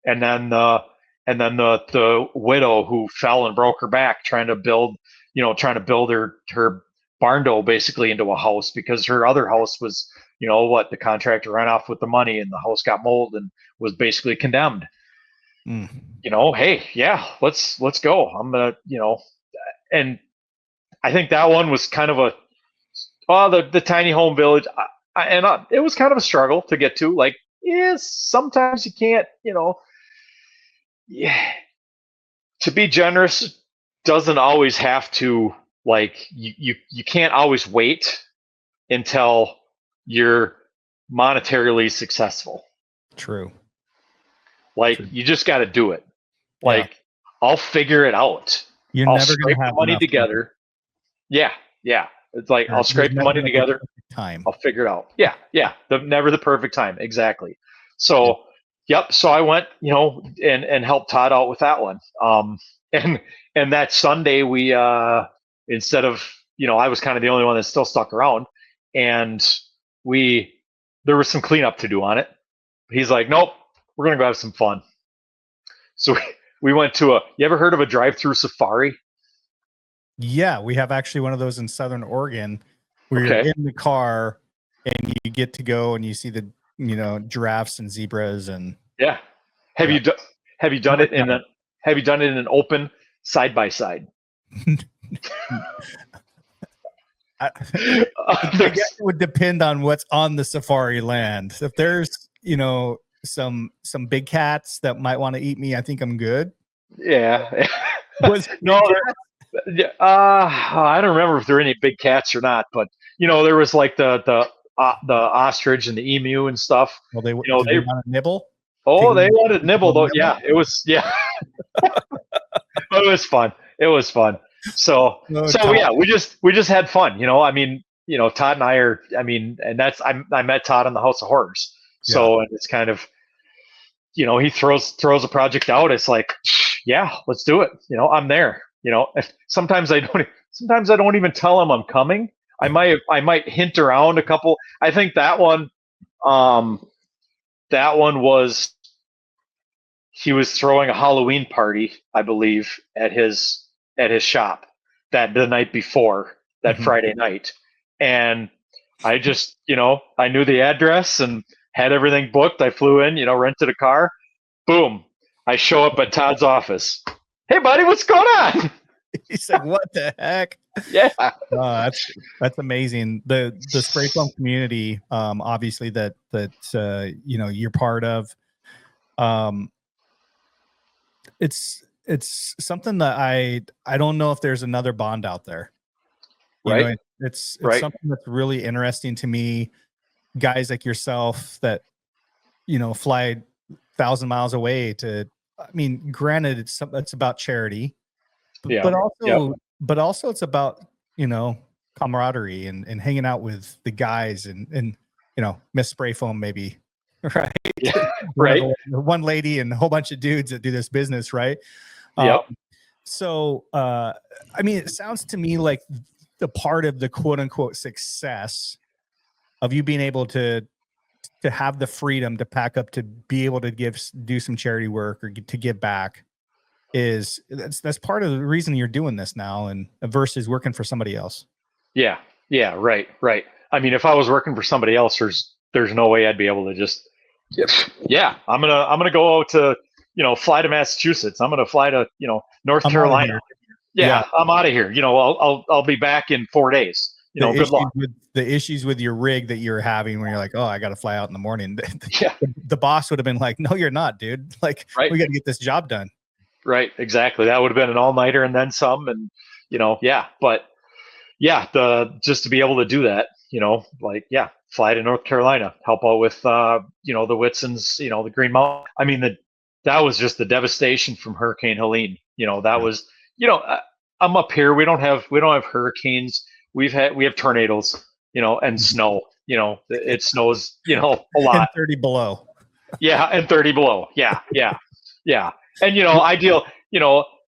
And then the widow who fell and broke her back trying to build her barn door basically into a house, because her other house was, you know what, the contractor ran off with the money and the house got mold and was basically condemned. You know, hey, yeah, let's go. I'm gonna, you know, and I think that one was kind of the tiny home village, it was kind of a struggle to get to. Like, yes, sometimes you can't, you know, to be generous doesn't always have to, like, you can't always wait until you're monetarily successful. True. Like, you just got to do it. Like, I'll figure it out. I'll scrape the money together. Yeah. It's like, I'll scrape the money together. I'll figure it out. Yeah. Never the perfect time. Exactly. So, So I went, you know, and helped Todd out with that one. And that Sunday we, instead of, you know, I was kind of the only one that still stuck around, and there was some cleanup to do on it. He's like, nope, we're going to go have some fun. So we went to you ever heard of a drive-through safari? Yeah, we have actually one of those in Southern Oregon where you're in the car and you get to go and you see the, you know, giraffes and zebras and Have you done it in an open side by side? I guess it would depend on what's on the safari land. If there's, you know, some big cats that might want to eat me, I think I'm good. Yeah. No, I don't remember if there were any big cats or not, but you know, there was like the ostrich and the emu and stuff. Well, they want to nibble. Oh, they wanted to nibble though. Yeah, it was. Yeah, but it was fun. It was fun. So yeah, we just had fun. You know, I mean, you know, Todd and I are. I mean, and that's I met Todd in the House of Horrors. So and it's kind of, you know, he throws a project out. It's like, yeah, let's do it. You know, I'm there. You know, sometimes I don't even tell him I'm coming. I might hint around a couple. I think that one was he was throwing a Halloween party, I believe, at his shop the night before, that Friday night. And I just, I knew the address and had everything booked. I flew in, rented a car. Boom. I show up at Todd's office. Hey, buddy, what's going on? He's like, what the heck? Yeah. That's amazing. The spray foam community, obviously that you're part of. It's something that I don't know if there's another bond out there. Right. It's something that's really interesting to me. Guys like yourself that, fly 1,000 miles away to, granted it's about charity, but also it's about, camaraderie and hanging out with the guys and Miss Spray Foam maybe. Right. Yeah. Right. One lady and a whole bunch of dudes that do this business. Right. Yep. So, it sounds to me like the part of the quote unquote success of you being able to have the freedom to pack up, to be able to do some charity work or to give back that's part of the reason you're doing this now, and versus working for somebody else. Yeah. Yeah. Right. If I was working for somebody else, there's no way I'd be able to just, I'm going to go to, fly to Massachusetts. I'm going to fly to, North Carolina. Yeah, I'm out of here. I'll be back in 4 days. Good luck. The issues with your rig that you're having when you're like, oh, I got to fly out in the morning. The boss would have been like, no, you're not, dude. Like, we got to get this job done. Right. Exactly. That would have been an all-nighter and then some. And, but just to be able to do that, fly to North Carolina, help out with, the Whitsons, the Green Mountain. That was just the devastation from Hurricane Helene. That was, I'm up here. We don't have hurricanes. We have tornadoes, and snow, it snows, a lot. And 30 below. Yeah. And 30 below. Yeah. And, ideal,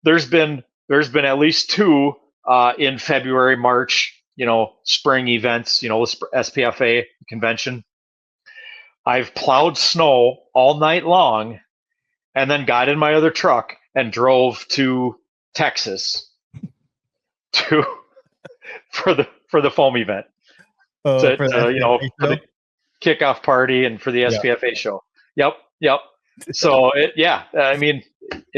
there's been at least 2 in February, March, spring events, SPFA convention. I've plowed snow all night long and then got in my other truck and drove to Texas for the foam event, for the kickoff party and for the SPFA show. Yep. So it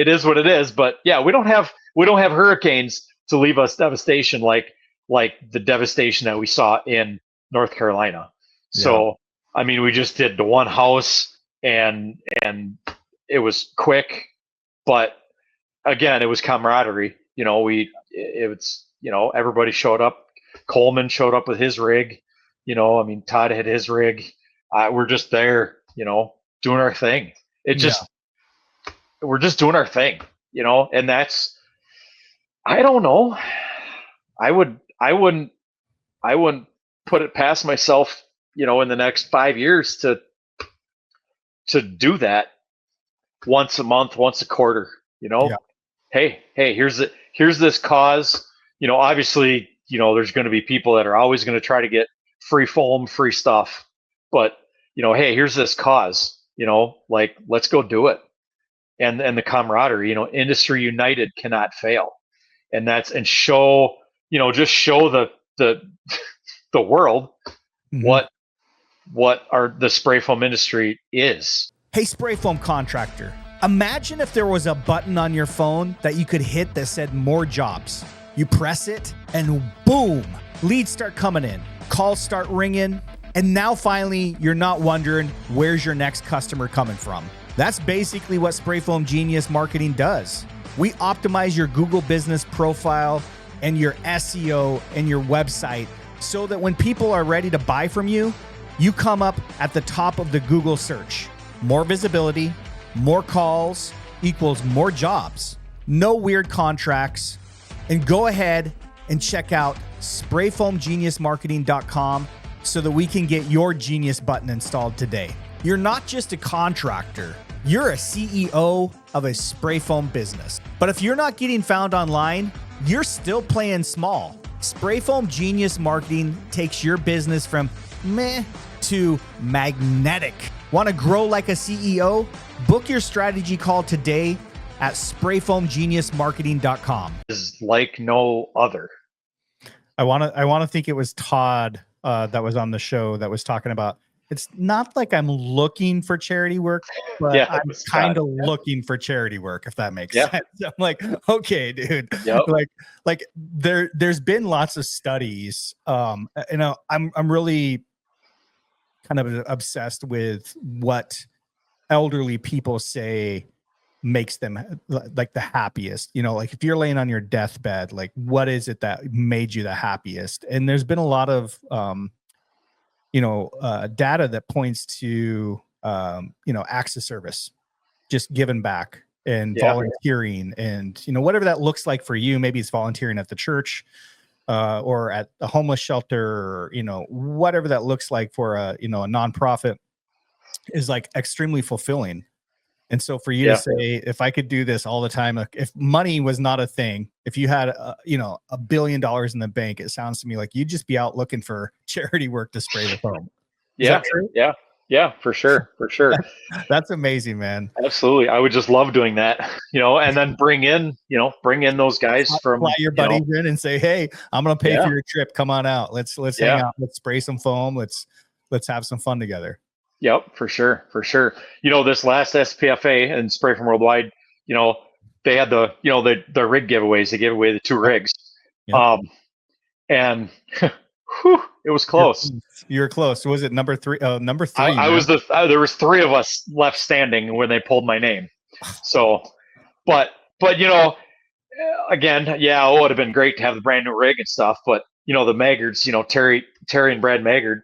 is what it is, but we don't have hurricanes to leave us devastation like the devastation that we saw in North Carolina. So, we just did the one house and it was quick, but again, it was camaraderie. Everybody showed up. Coleman showed up with his rig. Todd had his rig. We're just there, doing our thing. We're just doing our thing, and that's, I don't know. I wouldn't put it past myself, in the next 5 years to do that once a month, once a quarter, Hey, here's this cause, obviously, there's going to be people that are always going to try to get free foam, free stuff, but, hey, here's this cause, let's go do it. And the camaraderie, industry united cannot fail. And show, just show the world what the spray foam industry is. Hey, Spray Foam Contractor, imagine if there was a button on your phone that you could hit that said more jobs. You press it and boom, leads start coming in, calls start ringing, and now finally you're not wondering where's your next customer coming from. That's basically what Spray Foam Genius Marketing does. We optimize your Google business profile and your SEO and your website so that when people are ready to buy from you, you come up at the top of the Google search. More visibility, more calls equals more jobs. No weird contracts. And go ahead and check out sprayfoamgeniusmarketing.com so that we can get your genius button installed today. You're not just a contractor, you're a CEO of a spray foam business. But if you're not getting found online, you're still playing small. Spray Foam Genius Marketing takes your business from meh to magnetic. Want to grow like a CEO? Book your strategy call today at sprayfoamgeniusmarketing.com. Is like no other. I want to think it was Todd that was on the show that was talking about, it's not like I'm looking for charity work, but Yeah, I'm kind of looking for charity work, if that makes sense. I'm like, okay, dude. Yep. Like there's been lots of studies. I'm really kind of obsessed with what elderly people say makes them like the happiest. Like if you're laying on your deathbed, like what is it that made you the happiest? And there's been a lot of data that points to acts of service, just giving back and volunteering, and whatever that looks like for you. Maybe it's volunteering at the church or at a homeless shelter, or whatever that looks like for a nonprofit is like extremely fulfilling. And so for you to say, if I could do this all the time, if money was not a thing, if you had $1 billion in the bank, it sounds to me like you'd just be out looking for charity work to spray the foam. Is that true? Yeah, for sure. That's amazing, man. Absolutely. I would just love doing that, and then bring in those guys from fly your buddies in and say, hey, I'm going to pay for your trip. Come on out. Let's hang out. Let's spray some foam. Let's have some fun together. Yep, for sure. This last SPFA and Spray Foam Worldwide, they had the rig giveaways. They gave away the 2 rigs. Yep. And whew, it was close. You were close. Was it number 3? Number 3. I was there was 3 of us left standing when they pulled my name. So, but again, it would have been great to have the brand new rig and stuff. But the Maggards, Terry and Brad Maggard,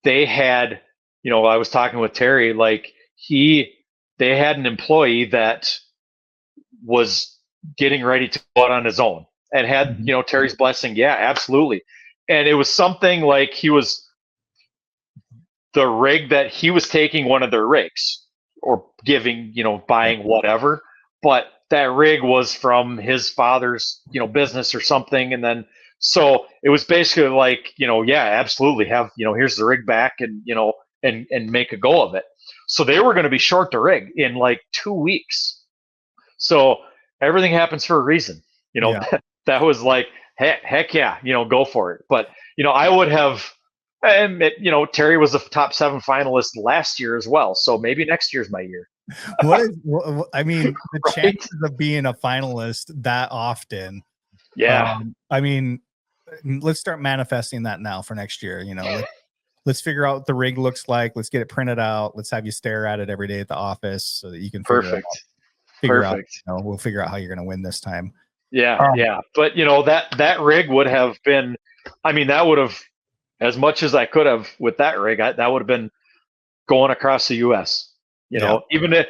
they had. I was talking with Terry, like they had an employee that was getting ready to go out on his own and had, Terry's blessing. Yeah, absolutely. And it was something like the rig that he was taking one of their rigs or giving, buying whatever, but that rig was from his father's, business or something. And then, so it was basically like, absolutely have, here's the rig back and, and make a go of it. So they were going to be short the rig in like 2 weeks. So everything happens for a reason. That was like, heck yeah, go for it. But, I would have, and Terry was a top 7 finalist last year as well. So maybe next year's my year. The right? Chances of being a finalist that often. Yeah. Let's start manifesting that now for next year. Let's figure out what the rig looks like. Let's get it printed out. Let's have you stare at it every day at the office so that you can figure out. We'll figure out how you're going to win this time. Yeah. But that rig would have been, that would have, as much as I could have with that rig, that would have been going across the U.S. Even a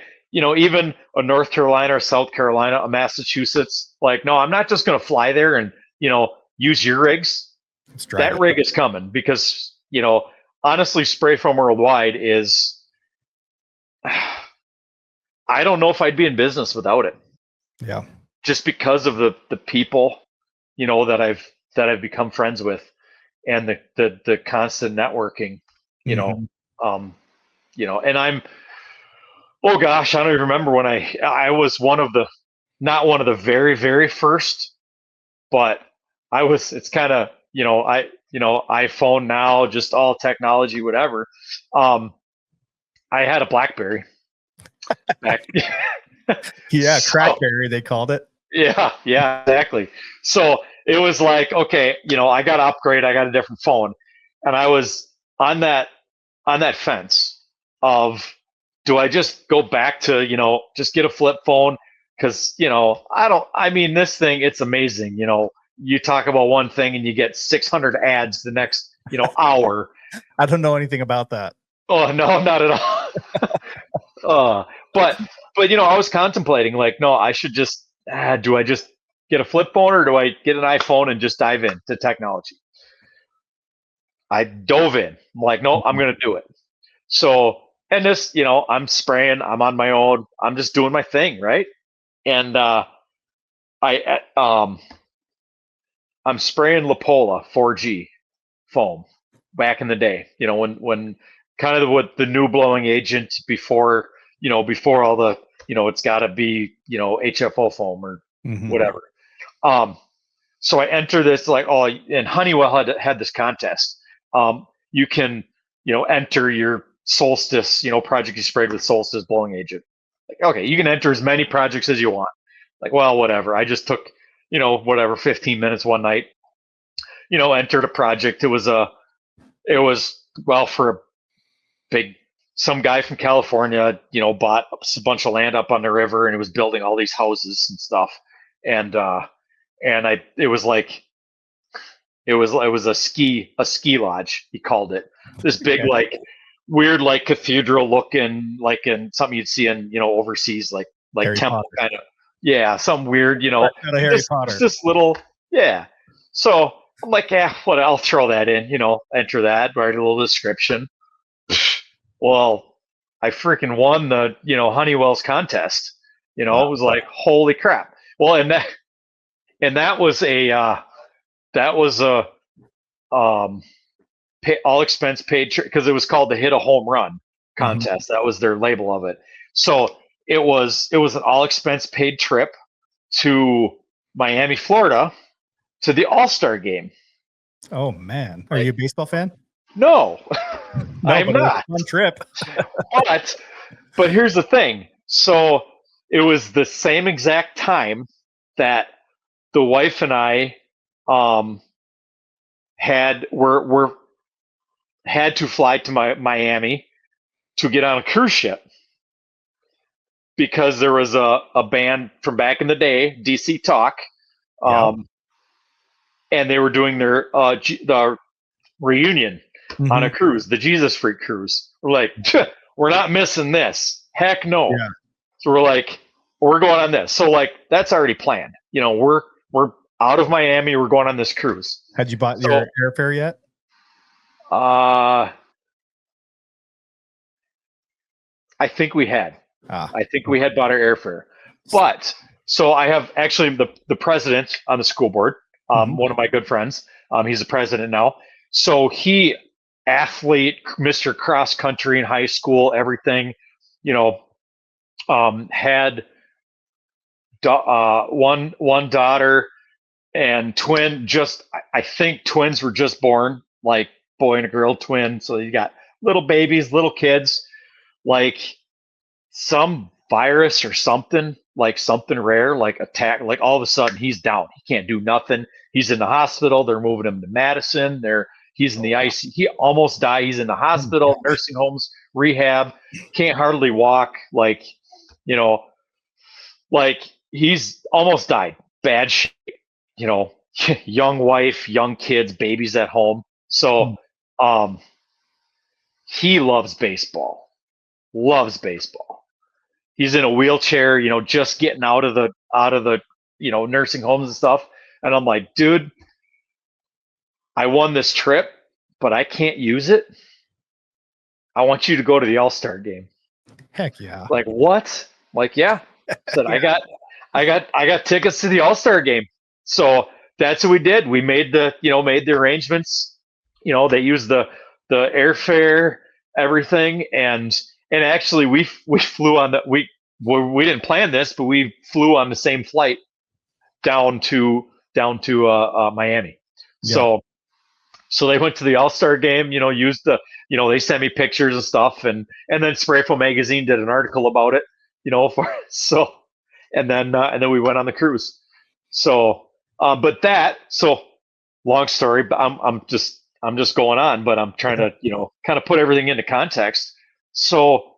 North Carolina or South Carolina, a Massachusetts. Like, no, I'm not just going to fly there and use your rigs. That rig is coming because honestly, Spray Foam Worldwide is. I don't know if I'd be in business without it. Yeah. Just because of the people, that I've become friends with, and the constant networking, and I'm, oh gosh, I don't even remember when I was not one of the very, very first, but it's kind of, iPhone now, just all technology, whatever. I had a BlackBerry. Crackberry, they called it. Yeah, exactly. So it was like, okay, I got to upgrade. I got a different phone, and I was on that fence of, do I just go back to just get a flip phone? Because this thing, it's amazing. You talk about one thing and you get 600 ads the next hour. I don't know anything about that. Oh no, not at all. But I was contemplating, like, no, I should just do I just get a flip phone, or do I get an iPhone and just dive into technology? I dove in. I'm like, no, I'm going to do it. So, and this, I'm spraying, I'm on my own, I'm just doing my thing, right? And I'm spraying Lapola 4G foam back in the day, when kind of what the new blowing agent before, before all the, it's got to be, HFO foam or whatever. So I enter this and Honeywell had this contest. You can, enter your Solstice, project you sprayed with Solstice blowing agent. Like, okay, you can enter as many projects as you want. Like, well, whatever. I just took, 15 minutes one night, entered a project. It was for a big, some guy from California, bought a bunch of land up on the river and he was building all these houses and stuff. And it was a ski lodge, he called it. This big, weird, cathedral looking, like in something you'd see in, overseas, like Harry temple Potter. kind of, yeah, some weird, Harry Potter. This little, yeah. So I'm like, yeah, what? I'll throw that in, enter that, write a little description. Well, I freaking won the, Honeywell's contest. It was like, holy crap. Well, and that was all expense paid, because it was called the Hit a Home Run contest. That was their label of it. So it was an all expense paid trip to Miami, Florida, to the All-Star game. Oh man, are you a baseball fan? No, I'm not. Fun trip. but here's the thing. So it was the same exact time that the wife and I had to fly to Miami to get on a cruise ship, because there was a band from back in the day, DC Talk, and they were doing their the reunion on a cruise, the Jesus Freak cruise. We're like, we're not missing this. Heck no. Yeah. So we're like, we're going on this. So that's already planned. We're out of Miami. We're going on this cruise. Had you bought your airfare yet? I think we had. I think we had bought our airfare. But so I have actually the president on the school board, one of my good friends. He's the president now. So he, athlete, Mr. Cross Country in high school, everything, had one daughter and twin. I think twins were just born, like boy and a girl twin. So you got little babies, little kids, like some virus or something rare, like attack, like all of a sudden he's down. He can't do nothing. He's in the hospital. They're moving him to Madison. He's in the ICU. He almost died. He's in the hospital, nursing homes, rehab, can't hardly walk. He's almost died. Bad shape, young wife, young kids, babies at home. So, he loves baseball. He's in a wheelchair, just getting out of the nursing homes and stuff. And I'm like, dude, I won this trip, but I can't use it. I want you to go to the All-Star game. Heck yeah. Like, what? Like, yeah. Said, yeah. I got tickets to the All-Star game. So that's what we did. We made the arrangements. They used the airfare, everything, and actually we flew on we didn't plan this, but we flew on the same flight down to Miami. Yeah. So they went to the All-Star game, used they sent me pictures and stuff, and then Spray Foam magazine did an article about it, and then we went on the cruise. So long story, but I'm just going on, but I'm trying to, kind of put everything into context. So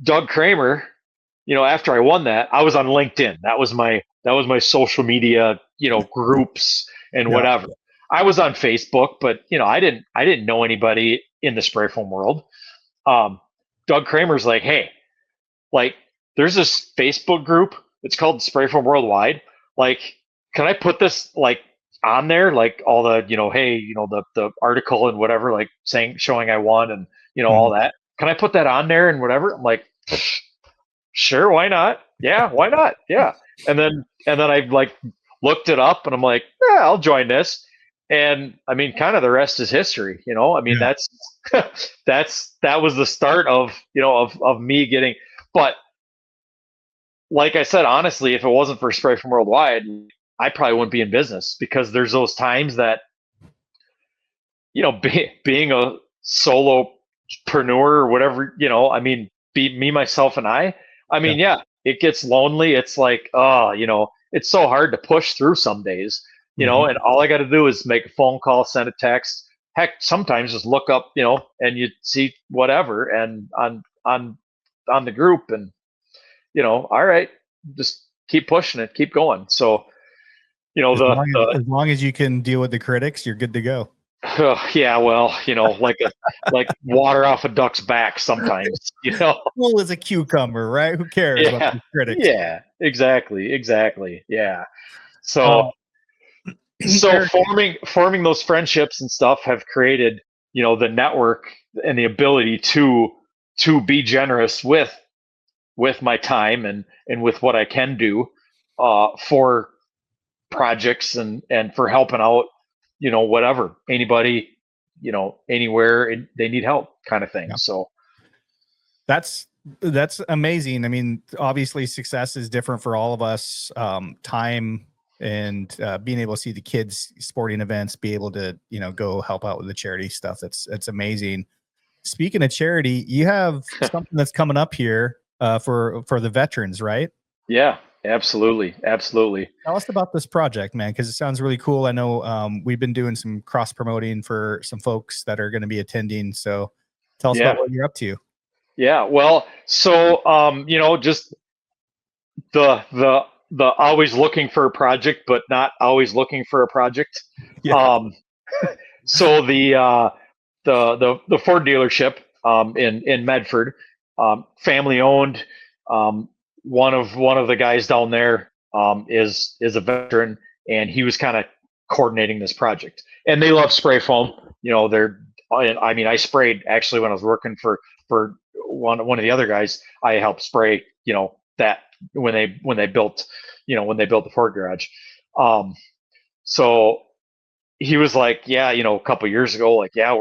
Doug Kramer, after I won that, I was on LinkedIn. That was my social media, groups and whatever. I was on Facebook, but I didn't know anybody in the spray foam world. Doug Kramer's like, hey, there's this Facebook group. It's called Spray Foam Worldwide. Can I put this on there, all the the article and whatever, showing I won and all that. Can I put that on there and whatever? I'm like, sure, why not? Yeah, why not? Yeah. And then I looked it up and I'm like, yeah, I'll join this. And I mean, kind of the rest is history, you know. I mean, Yeah. that was the start of, you know, of me getting. But like I said, honestly, if it wasn't for Spray from Worldwide, I probably wouldn't be in business, because there's those times that, you know, being a solopreneur or whatever, you know, I mean, be me, myself, and I mean, yeah, it gets lonely. It's like, oh, you know, it's so hard to push through some days, you know, and all I got to do is make a phone call, send a text. Heck, sometimes just look up, you know, and you see whatever and on the group, and, you know, all right, just keep pushing it, keep going. So, you know, As long as you can deal with the critics, you're good to go. yeah, well, you know, like water off a duck's back sometimes, you know. Cool as a cucumber, right? Who cares about the critics? Yeah, exactly. Yeah. So forming those friendships and stuff have created, you know, the network and the ability to be generous with my time and with what I can do for projects and for helping out, you know, whatever, anybody, you know, anywhere they need help, kind of thing. Yeah. So that's amazing. I mean, obviously success is different for all of us. Time and being able to see the kids sporting events, be able to, you know, go help out with the charity stuff. That's amazing. Speaking of charity, you have something that's coming up here for the veterans, right? Yeah, absolutely. Tell us about this project, man, because it sounds really cool. I know we've been doing some cross promoting for some folks that are going to be attending. So tell us about what you're up to. Yeah, well, so you know, just the always looking for a project, but not always looking for a project. Yeah. So the Ford dealership in Medford, family owned. One of the guys down there is a veteran, and he was kind of coordinating this project. And they love spray foam. You know, I mean, I sprayed actually when I was working for one of the other guys. I helped spray, you know, that when they built the Ford garage. So he was like, yeah, you know, a couple of years ago, like, yeah,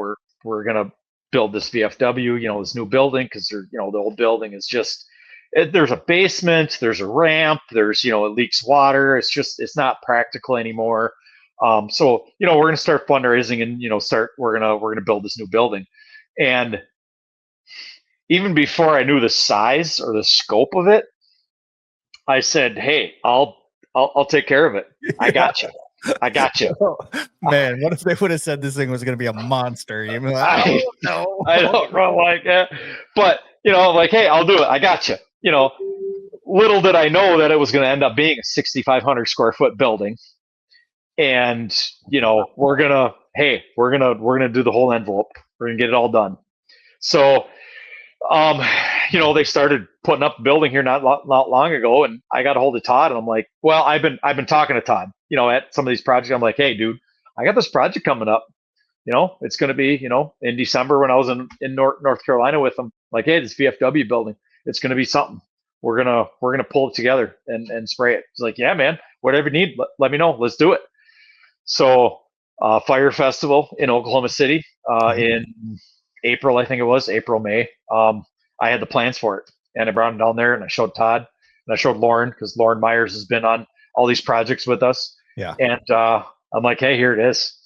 we're gonna build this VFW, you know, this new building, because you know, the old building is just, there's a basement, there's a ramp, there's, you know, it leaks water. It's not practical anymore. So, you know, we're going to start fundraising and, you know, we're going to build this new building. And even before I knew the size or the scope of it, I said, hey, I'll take care of it. I got you. Man, what if they would have said this thing was going to be a monster? You'd be like, I don't know, like that. But, you know, like, hey, I'll do it. I got you. You know, little did I know that it was going to end up being a 6,500 square foot building. And, you know, we're going to do the whole envelope. We're going to get it all done. So, you know, they started putting up the building here not long ago, and I got a hold of Todd, and I'm like, well, I've been talking to Todd, you know, at some of these projects. I'm like, hey, dude, I got this project coming up. You know, it's going to be, you know, in December when I was in North Carolina with them. Like, hey, this VFW building, it's going to be something. We're gonna pull it together and spray it. He's like, yeah, man, whatever you need, let me know. Let's do it. So, Fire Festival in Oklahoma City in April, I think it was April, May. I had the plans for it, and I brought them down there, and I showed Todd, and I showed Lauren, because Lauren Myers has been on all these projects with us. Yeah. And I'm like, hey, here it is.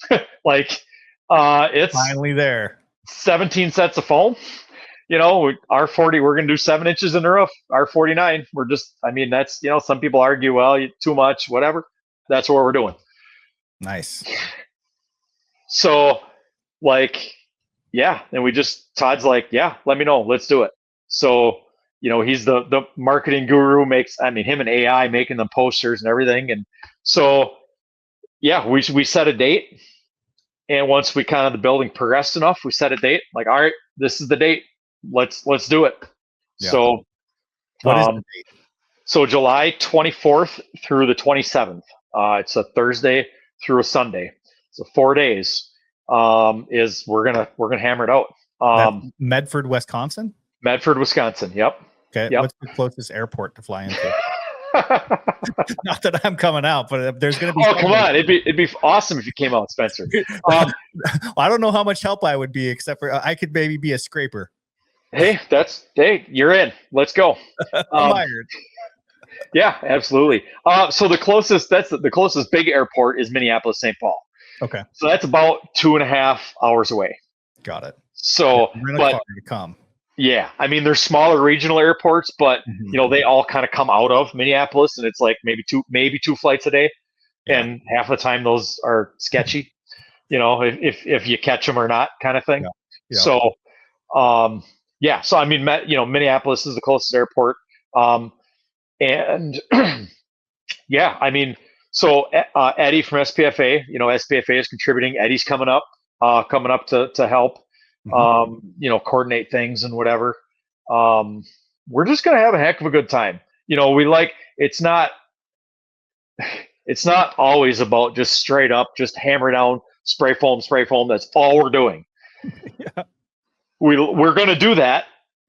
Like, it's finally there. 17 sets of foam. You know, R40, we're going to do 7 inches in the roof. R49, we're just, I mean, that's, you know, some people argue, well, too much, whatever. That's what we're doing. Nice. So, like, yeah, and Todd's like, yeah, let me know, let's do it. So, you know, he's the marketing guru, him and AI making them posters and everything. And so, yeah, we set a date. And once we the building progressed enough, we set a date, like, all right, this is the date. Let's do it. Yeah. So, what is the date? So July 24th through the 27th. It's a Thursday through a Sunday. So 4 days. Is we're gonna hammer it out. Medford, Wisconsin. Medford, Wisconsin. Yep. Okay. Yep. What's the closest airport to fly into? Not that I'm coming out, but there's going to be. Oh, come on! It'd be awesome if you came out, Spencer. I don't know how much help I would be, except for I could maybe be a scraper. Hey, you're in. Let's go. I'm hired. Yeah, absolutely. So the closest big airport is Minneapolis, St. Paul. Okay. So that's about 2.5 hours away. Got it. So, car to come. Yeah, I mean, there's smaller regional airports, but they all kind of come out of Minneapolis, and it's like maybe two flights a day, and half the time those are sketchy. If you catch them or not, kind of thing. Yeah. So, so I mean, Minneapolis is the closest airport, and yeah, I mean, so Eddie from SPFA, SPFA is contributing. Eddie's coming up to help. Coordinate things and whatever. We're just gonna have a heck of a good time. It's not always about just straight up just hammer down spray foam. That's all we're doing. Yeah. We're gonna do that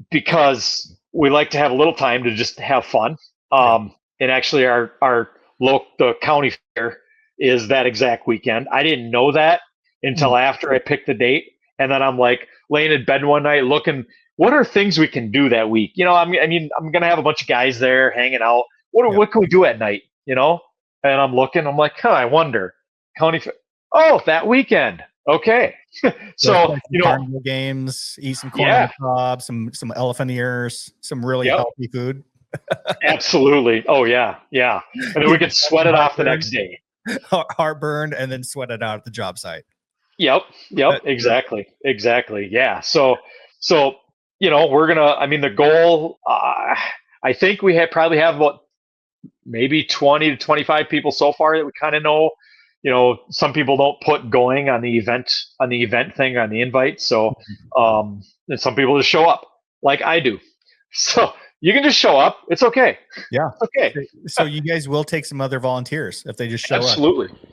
because we like to have a little time to just have fun. And actually the county fair is that exact weekend. I didn't know that until after I picked the date. And then I'm like laying in bed one night looking, what are things we can do that week? I'm going to have a bunch of guys there hanging out. What can we do at night? And I'm looking, I'm like, I wonder. That weekend. Okay. So, carnival games, eat some corn on the cob, some elephant ears, some really healthy food. Absolutely. Oh, yeah. Yeah. And then we can sweat it off the next day. Heartburn and then sweat it out at the job site. Yep. Exactly. Yeah. So, we're the goal, I think we probably have about maybe 20 to 25 people so far that we kind of know. Some people don't put going on the event thing on the invite. So, and some people just show up like I do. So you can just show up. It's okay. Yeah. Okay. So you guys will take some other volunteers if they just show up.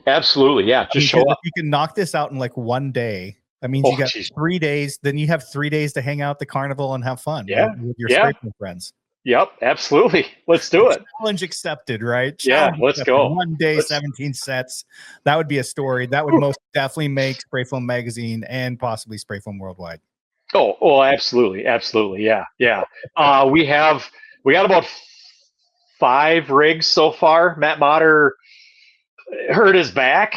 Absolutely. Yeah. Just show up. If you can knock this out in like one day, that means you got 3 days. Then you have 3 days to hang out at the carnival and have fun. With your spray foam friends. Yep. Absolutely. Let's do it. Challenge accepted, right? Let's go. 1 day, 17 sets. That would be a story. That would most definitely make Spray Foam Magazine and possibly Spray Foam Worldwide. Oh, absolutely. Yeah. We got about 5 rigs so far. Matt Motter hurt his back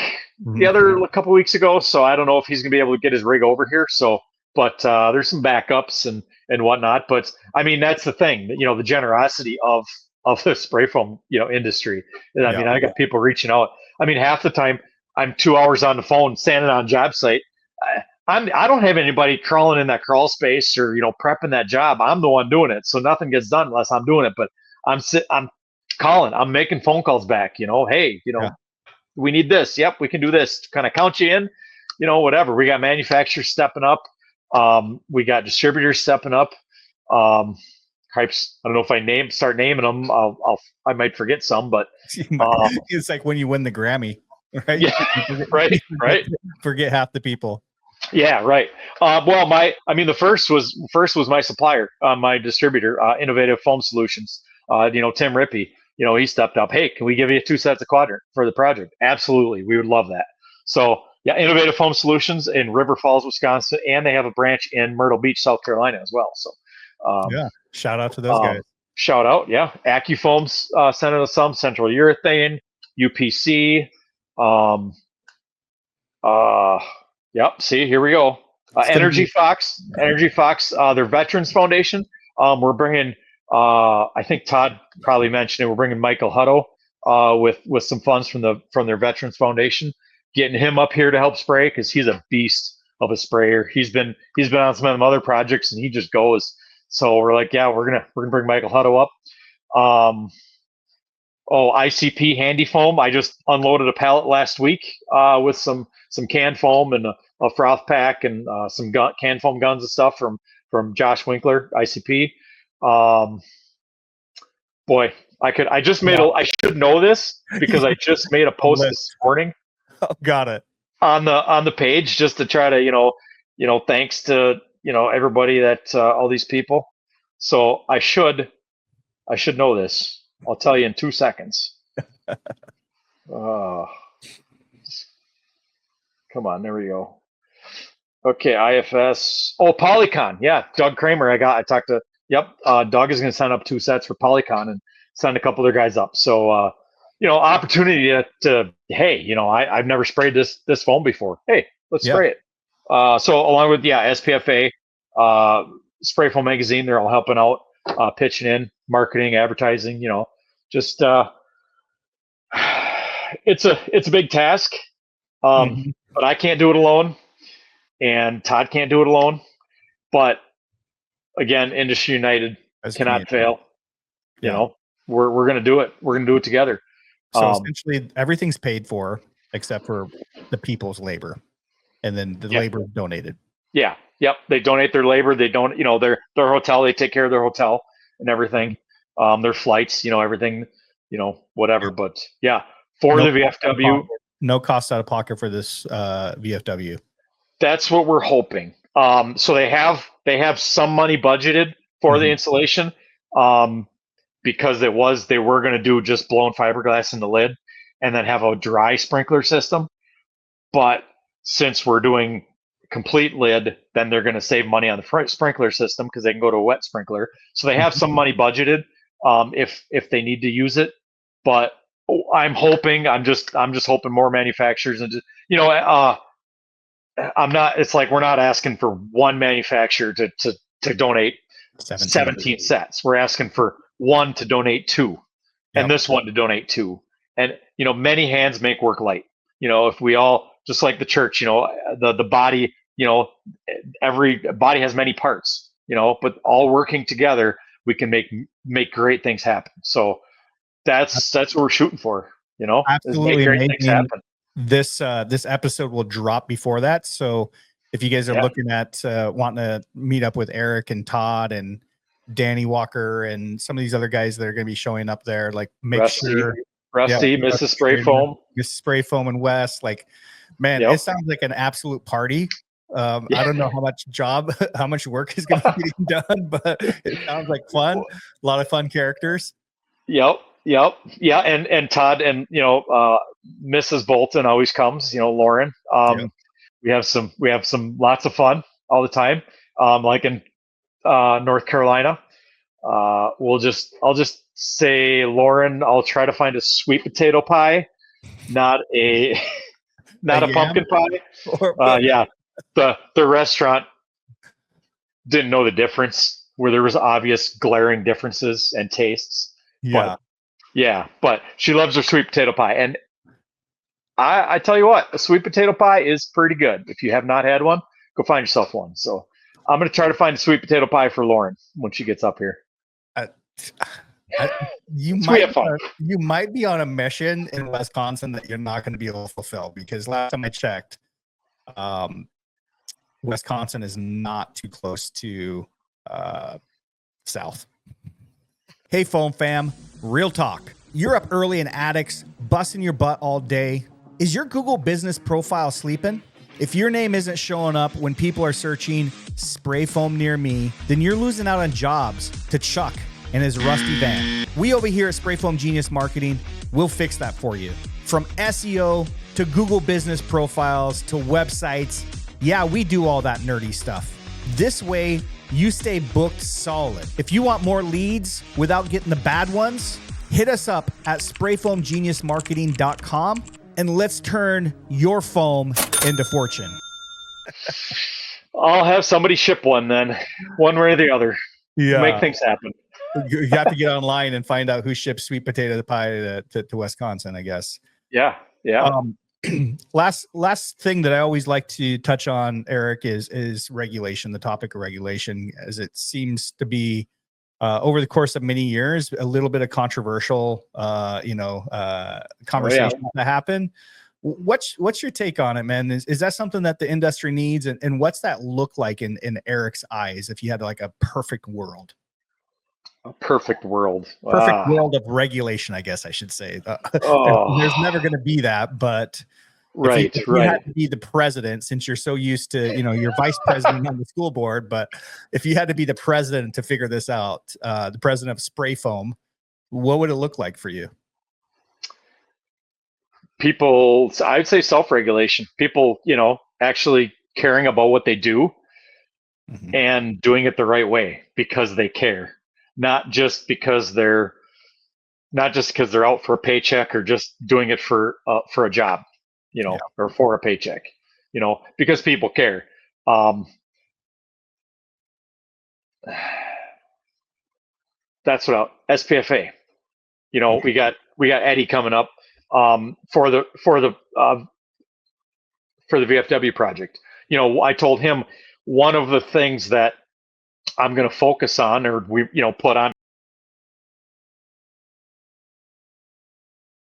a couple weeks ago, so I don't know if he's gonna be able to get his rig over here. So, but there's some backups and whatnot. But I mean, that's the thing. The generosity of the spray foam industry. I mean, I got people reaching out. I mean, half the time I'm 2 hours on the phone standing on job site. I don't have anybody crawling in that crawl space or prepping that job. I'm the one doing it, so nothing gets done unless I'm doing it. But I'm calling. I'm making phone calls back. Hey, we need this. Yep, we can do this. Kind of count you in. Whatever. We got manufacturers stepping up. We got distributors stepping up. I don't know if I start naming them. I might forget some, but it's like when you win the Grammy, right? Yeah, right. Forget half the people. Yeah, right. The first was my supplier, my distributor, Innovative Foam Solutions. Tim Rippey. He stepped up. Hey, can we give you 2 sets of quadrant for the project? Absolutely, we would love that. So yeah, Innovative Foam Solutions in River Falls, Wisconsin, and they have a branch in Myrtle Beach, South Carolina as well. So shout out to those guys. Shout out, yeah. AccuFoam's sending us some, Central Urethane, UPC. Yep. See, here we go. Energy Fox, their Veterans Foundation. We're bringing, I think Todd probably mentioned it. We're bringing Michael Hutto with some funds from their Veterans Foundation, getting him up here to help spray because he's a beast of a sprayer. He's been on some of them other projects and he just goes. So we're like, yeah, we're gonna bring Michael Hutto up. ICP Handy Foam. I just unloaded a pallet last week with some canned foam and a froth pack and some canned foam guns and stuff from Josh Winkler, ICP. Boy, I should know this because I just made a post this morning. Got it. On the page just to try to, thanks to, everybody that all these people. So I should know this. I'll tell you in 2 seconds. Come on, there we go. Okay, IFS. Oh, Polycon. Yeah, Doug Kramer. I talked to. Yep, Doug is going to send up 2 sets for Polycon and send a couple of their guys up. So, opportunity to hey, I've never sprayed this foam before. Hey, let's spray it. So along with SPFA, Spray Foam Magazine, they're all helping out, pitching in, marketing, advertising. Just it's a big task, but I can't do it alone, and Todd can't do it alone. But again, Industry United cannot fail. We're gonna do it. We're gonna do it together. So essentially, everything's paid for except for the people's labor, and then the labor is donated. Yeah. Yep. They donate their labor. They don't. Their hotel. They take care of their hotel and everything. Their flights. Everything. Whatever. But for the VFW, no cost out of pocket for this VFW. That's what we're hoping. So they have some money budgeted for the installation. Because they were going to do just blown fiberglass in the lid and then have a dry sprinkler system. But since we're doing complete lid, then they're going to save money on the front sprinkler system because they can go to a wet sprinkler. So they have some money budgeted if they need to use it. But I'm just hoping more manufacturers and it's like we're not asking for one manufacturer to donate 17 sets. We're asking for one to donate 2, and this one to donate 2. And many hands make work light. If we all, just like the church, the body, every body has many parts, but all working together, we can make great things happen. So that's what we're shooting for. Absolutely make great things happen. This episode will drop before that. So if you guys are looking at wanting to meet up with Eric and Todd and Danny Walker and some of these other guys that are going to be showing up there, like Rusty, Mrs. Spray Foam, Mrs. Spray Foam and Wes, like, man, it sounds like an absolute party. I don't know how much work is going to be done, but it sounds like fun. A lot of fun characters. Yep. Yeah. And Todd and, Mrs. Bolton always comes, Lauren. We have some lots of fun all the time. Like in North Carolina, I'll just say, Lauren, I'll try to find a sweet potato pie, not a pumpkin pie. The restaurant didn't know the difference where there was obvious glaring differences and tastes. But she loves her sweet potato pie. And I tell you what, a sweet potato pie is pretty good. If you have not had one, go find yourself one. So I'm going to try to find a sweet potato pie for Lauren when she gets up here. You might be on a mission in Wisconsin that you're not going to be able to fulfill, because last time I checked, Wisconsin is not too close to south. Hey, Foam Fam, real talk. You're up early in attics, busting your butt all day. Is your Google business profile sleeping? If your name isn't showing up when people are searching spray foam near me, then you're losing out on jobs to Chuck and his rusty van. We over here at Spray Foam Genius Marketing will fix that for you. From SEO to Google business profiles to websites, we do all that nerdy stuff. This way, you stay booked solid. If you want more leads without getting the bad ones, hit us up at sprayfoamgeniusmarketing.com and let's turn your foam into fortune. I'll have somebody ship one then, one way or the other. Make things happen. You have to get online and find out who ships sweet potato pie to Wisconsin, I guess. Yeah. Last thing that I always like to touch on, Eric, is regulation, the topic of regulation, as it seems to be over the course of many years, a little bit of controversial, conversation that happen. What's your take on it, man? Is that something that the industry needs, and what's that look like in Eric's eyes if you had like a perfect world? A perfect world. Perfect world of regulation, I guess I should say. There's never going to be that, but if you had to be the president, since you're so used to, you're vice president on the school board, but if you had to be the president to figure this out, the president of Spray Foam, what would it look like for you? People, I'd say self-regulation. People, actually caring about what they do and doing it the right way because they care, not just because they're out for a paycheck or just doing it for a job, or for a paycheck, because people care. That's what SPFA. We got Eddie coming up for the VFW project. I told him one of the things that I'm going to focus on, or we put on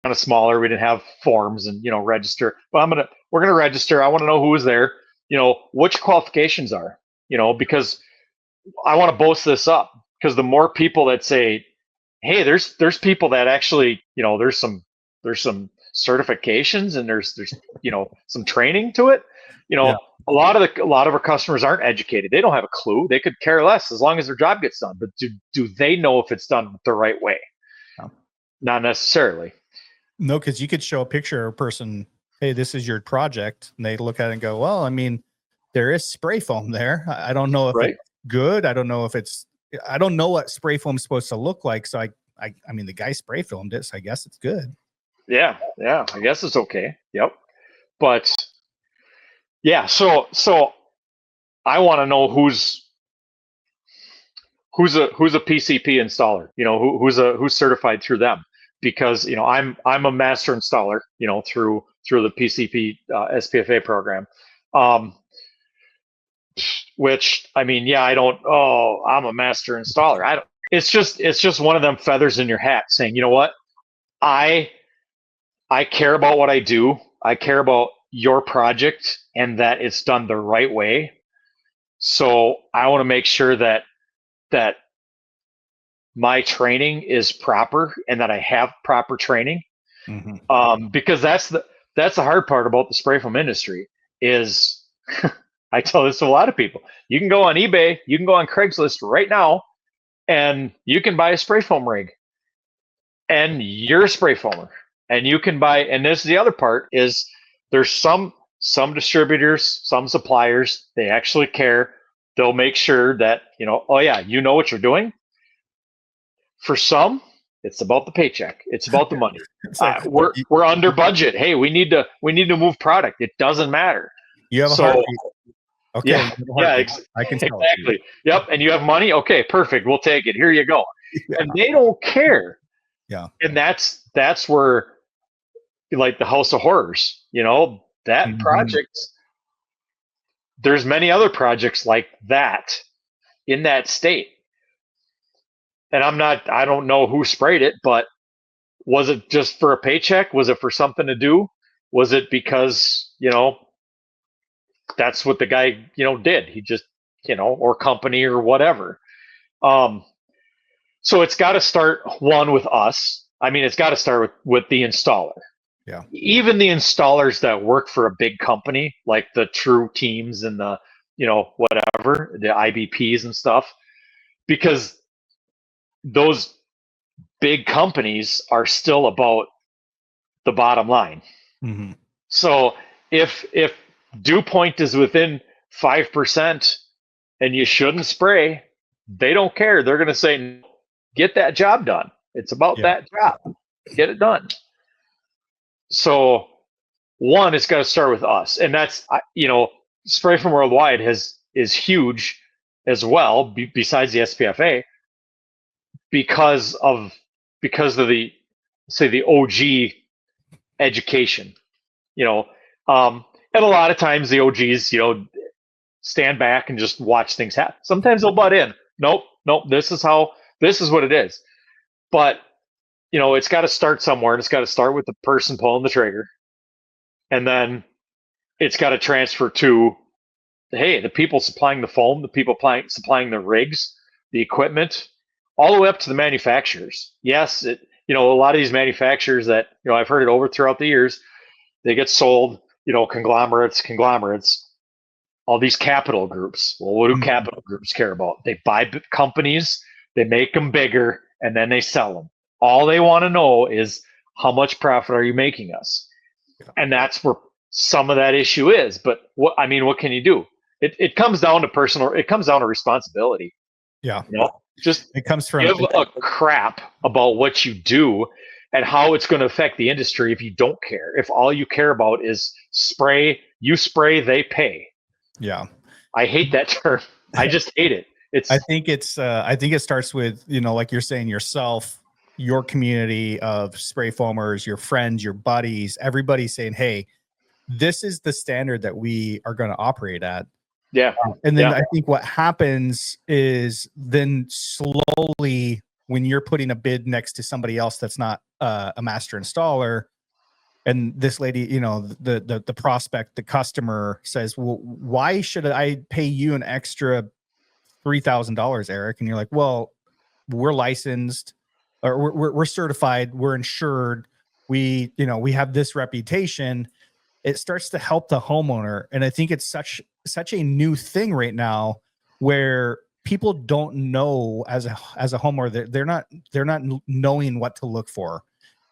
a smaller. We didn't have forms and register, but we're gonna register. I want to know who was there. Which qualifications are. Because I want to boast this up, because the more people that say, hey, there's people that actually, there's some certifications and there's some training to it. A lot of our customers aren't educated. They don't have a clue. They could care less as long as their job gets done. But do they know if it's done the right way? No. Not necessarily. No, because you could show a picture of a person, hey, this is your project, and they look at it and go, well, I mean, there is spray foam there. I don't know if it's good. I don't know what spray foam is supposed to look like. So I mean, the guy spray foamed it, so I guess it's good. Yeah, I guess it's okay. Yep. But yeah, so I want to know who's a PCP installer, who's certified through them, because I'm a master installer, through the PCP SPFA program. Which, I mean, yeah, I'm a master installer. It's just one of them feathers in your hat saying, you know what, I care about what I do. I care about your project and that it's done the right way. So I want to make sure that my training is proper and that I have proper training. Because that's the hard part about the spray foam industry is I tell this to a lot of people. You can go on eBay, you can go on Craigslist right now, and you can buy a spray foam rig. And you're a spray foamer. And you can buy, and this is the other part, is there's some distributors, some suppliers, they actually care. They'll make sure that, oh yeah, you know what you're doing. For some, it's about the paycheck. It's about the money. Like, we're under budget. Hey, we need to move product. It doesn't matter. You have a heartbeat. Okay. Yeah, I can tell. Exactly. Yep. And you have money. Okay, perfect. We'll take it. Here you go. Yeah. And they don't care. Yeah. And that's where, like the House of Horrors, that project. There's many other projects like that in that state. And I don't know who sprayed it, but was it just for a paycheck? Was it for something to do? Was it because, that's what the guy, did? He just, or company or whatever. So it's got to start with us. I mean, it's got to start with the installer. Yeah. Even the installers that work for a big company, like the True Teams and the, whatever, the IBPs and stuff, because those big companies are still about the bottom line. So if dew point is within 5% and you shouldn't spray, they don't care. They're going to say, get that job done. It's about that job. Get it done. So one, it's got to start with us. And that's, Spray Foam Worldwide is huge as well, besides the SPFA, because of the, say, the OG education, and a lot of times the OGs, stand back and just watch things happen. Sometimes they'll butt in. Nope. This is what it is. But, it's got to start somewhere, and it's got to start with the person pulling the trigger. And then it's got to transfer to, hey, the people supplying the foam, the people supplying the rigs, the equipment, all the way up to the manufacturers. Yes, a lot of these manufacturers that, I've heard it over throughout the years, they get sold, conglomerates, all these capital groups. Well, what do capital groups care about? They buy companies, they make them bigger, and then they sell them. All they want to know is how much profit are you making us? Yeah. And that's where some of that issue is. But what can you do? It comes down to responsibility. Yeah. Just it comes from give a crap about what you do and how it's going to affect the industry if you don't care. If all you care about is you spray, they pay. Yeah. I hate that term. I just hate it. I think it starts with, like you're saying, yourself, your community of spray foamers, your friends, your buddies, everybody saying, hey, this is the standard that we are going to operate at. Yeah. And then I think what happens is then slowly, when you're putting a bid next to somebody else that's not a master installer, and this lady, the prospect, the customer says, well, why should I pay you an extra $3,000, Eric? And you're like, well, we're licensed, or we're certified, we're insured, we have this reputation. It starts to help the homeowner. And I think it's such a new thing right now where people don't know as a homeowner, they're not knowing what to look for.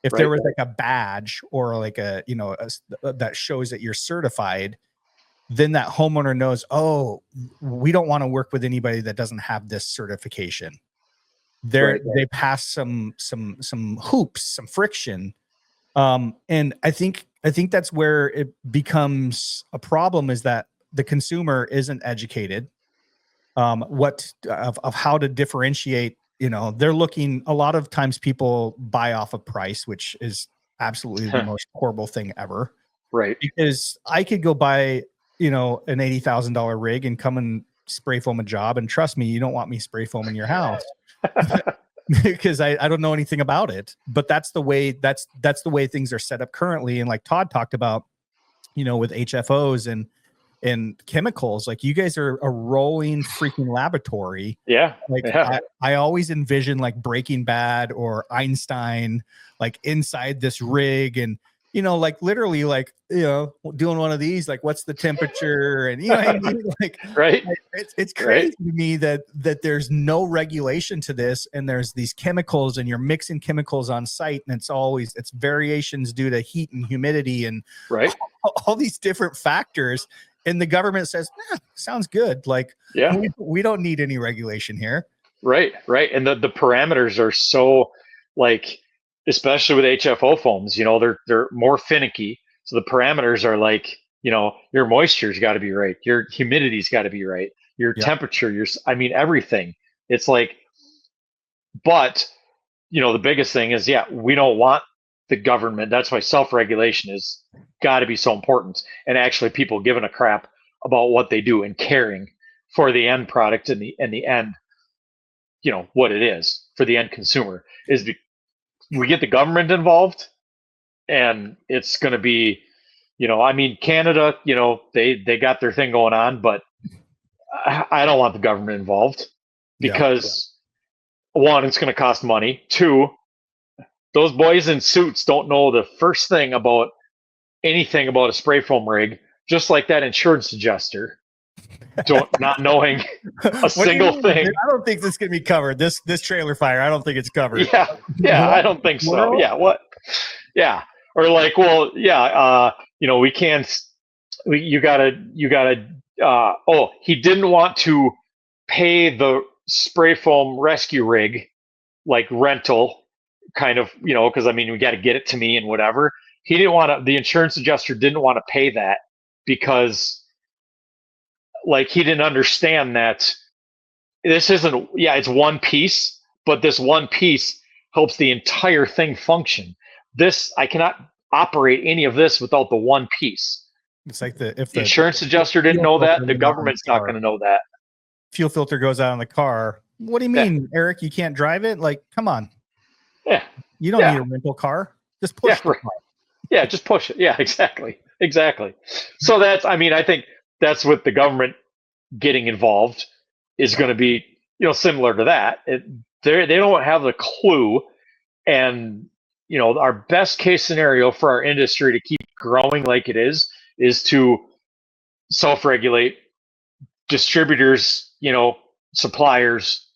If there was like a badge or like that shows that you're certified, then that homeowner knows, oh, we don't want to work with anybody that doesn't have this certification. They pass some hoops, some friction. And I think that's where it becomes a problem, is that the consumer isn't educated of how to differentiate. They're looking, a lot of times people buy off of price, which is absolutely the most horrible thing ever. Right. Because I could go buy, an $80,000 rig and come and spray foam a job. And trust me, you don't want me spray foaming your house because I don't know anything about it. But that's the way things are set up currently. And like Todd talked about, with HFOs and chemicals, like you guys are a rolling freaking laboratory. Yeah. I always envision like Breaking Bad or Einstein, like inside this rig and, like literally like, doing one of these, like what's the temperature and, what I mean? Like, right. It's crazy to me that there's no regulation to this. And there's these chemicals and you're mixing chemicals on site and it's variations due to heat and humidity and all these different factors. And the government says, sounds good. Like, we don't need any regulation here. Right. And the parameters are so, like, especially with HFO foams, they're more finicky. So the parameters are like, your moisture's got to be right. Your humidity's got to be right. Your temperature, everything. It's like, but, the biggest thing is, we don't want the government. That's why self-regulation is got to be so important, and actually people giving a crap about what they do and caring for the end product and the end, what it is for the end consumer is we get the government involved, and it's going to be, Canada, they got their thing going on, but I don't want the government involved because one, it's going to cost money. Two, those boys in suits don't know the first thing about anything about a spray foam rig, just like that insurance adjuster not knowing a single thing. I don't think this is going to be covered. This trailer fire, I don't think it's covered. Yeah, I don't think so. Well, yeah, what? Yeah, or like, well, yeah, we can't. You gotta. He didn't want to pay the spray foam rescue rig, like rental, kind of, because we got to get it to me and whatever. He didn't want to. The insurance adjuster didn't want to pay that because, like, he didn't understand that this isn't. Yeah, it's one piece, but this one piece helps the entire thing function. I cannot operate any of this without the one piece. It's like if the insurance adjuster didn't know that, the government's not going to know that. Fuel filter goes out on the car. What do you mean, Eric? You can't drive it? Like, come on. Yeah. You don't need a rental car. Just push the car. Yeah, just push it. Yeah, exactly. So that's, I think that's what the government getting involved is going to be, similar to that. They don't have the clue. And, our best case scenario for our industry to keep growing like it is to self-regulate distributors, suppliers,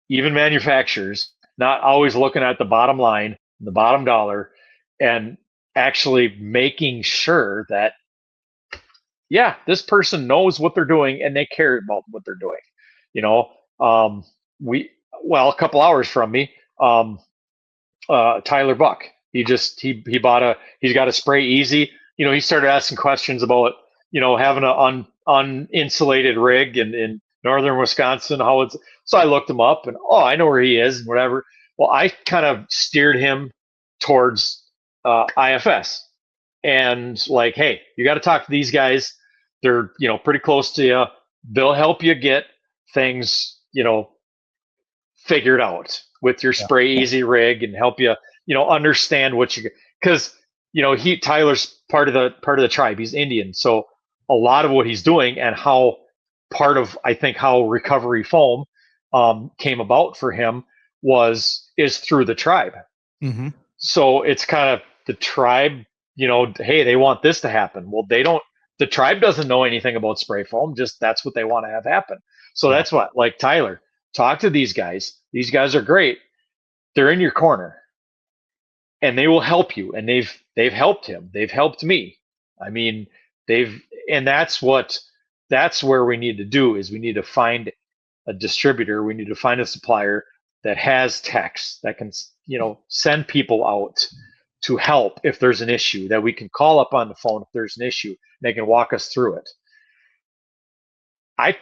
even manufacturers, not always looking at the bottom line, the bottom dollar, and actually making sure that, yeah, this person knows what they're doing and they care about what they're doing. A couple hours from me, Tyler Buck, he's got a Spray Easy. He started asking questions about, having an uninsulated rig in northern Wisconsin, so I looked him up and, I know where he is and whatever. Well, I kind of steered him towards IFS and like, hey, you got to talk to these guys. They're, pretty close to you. They'll help you get things, figured out with your Spray Easy rig and help you, understand what because, Tyler's part of the tribe. He's Indian. So a lot of what he's doing and how recovery foam came about for him is through the tribe. Mm-hmm. So it's kind of the tribe, hey, they want this to happen. Well, the tribe doesn't know anything about spray foam, just that's what they want to have happen. So that's what, like Tyler, talk to these guys. These guys are great. They're in your corner and they will help you. And they've helped him. They've helped me. I mean, that's where we need to do is we need to find a distributor. We need to find a supplier that has techs that can, send people out to help if there's an issue, that we can call up on the phone if there's an issue and they can walk us through it. I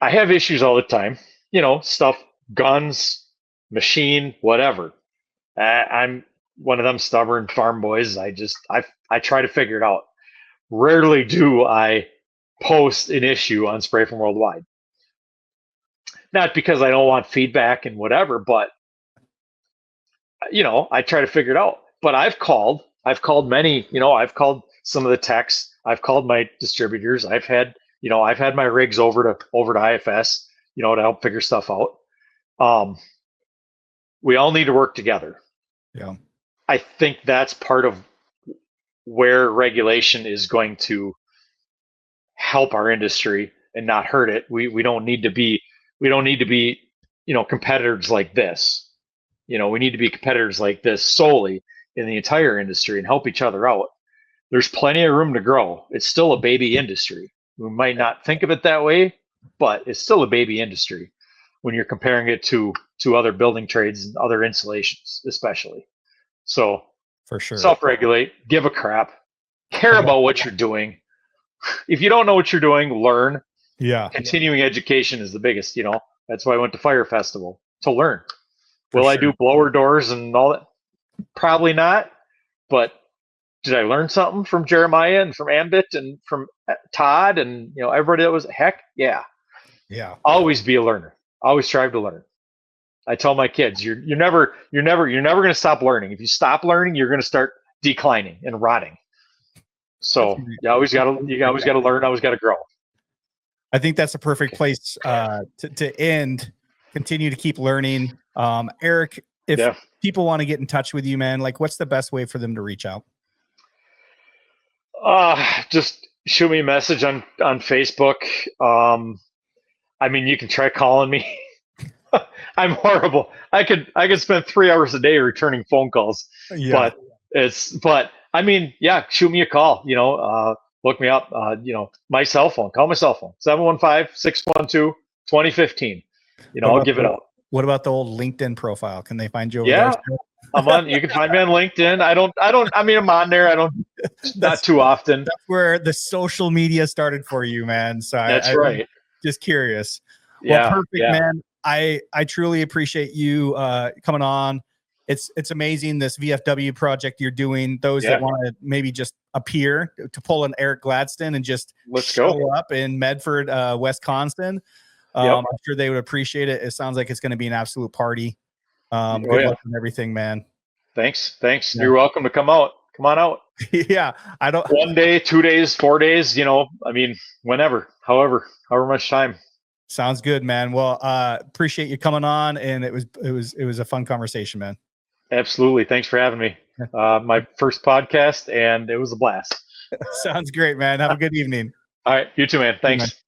have issues all the time, stuff, guns, machine, whatever. I'm one of them stubborn farm boys. I try to figure it out. Rarely do I post an issue on Spray Foam Worldwide. Not because I don't want feedback and whatever, but I try to figure it out. But I've called many, I've called some of the techs, I've called my distributors, I've had my rigs over to IFS, to help figure stuff out. We all need to work together. Yeah. I think that's part of where regulation is going to help our industry and not hurt it. We don't need to be competitors like this. We need to be competitors like this solely in the entire industry and help each other out. There's plenty of room to grow. It's still a baby industry. We might not think of it that way, but it's still a baby industry when you're comparing it to other building trades and other installations, especially. So for sure, self-regulate, give a crap, care about what you're doing. If you don't know what you're doing, learn. Yeah. Continuing education is the biggest, that's why I went to Fire Festival, to learn. Will I do blower doors and all that? Probably not. But did I learn something from Jeremiah and from Ambit and from Todd and everybody that was heck? Yeah. Yeah. Always be a learner. Always strive to learn. I tell my kids, you're never going to stop learning. If you stop learning, you're going to start declining and rotting. So you always got to learn. Always got to grow. I think that's a perfect place to end. Continue to keep learning. Eric, if people want to get in touch with you, man, like what's the best way for them to reach out? Just shoot me a message on Facebook. I mean, you can try calling me. I'm horrible. I could spend 3 hours a day returning phone calls, but I mean, yeah, shoot me a call, look me up, my cell phone, call my cell phone, 715-612-2015. I'll give it up. What about the old LinkedIn profile? Can they find you over there? Yeah, you can find me on LinkedIn. I'm on there. Not too often. That's where the social media started for you, man. So that's right. Just curious. Yeah. Well, perfect, man. I truly appreciate you coming on. It's amazing, this VFW project you're doing. Those that want to maybe just appear to pull an Eric Gladson and just show up in Medford, Wisconsin. I'm sure they would appreciate it. It sounds like it's going to be an absolute party. Good luck and everything, man. Thanks. Yeah. You're welcome to come out. Come on out. Yeah. 1 day, 2 days, 4 days, whenever, however much time. Sounds good, man. Well, appreciate you coming on, and it was a fun conversation, man. Absolutely. Thanks for having me. My first podcast, and it was a blast. Sounds great, man. Have a good evening. All right. You too, man. Thanks.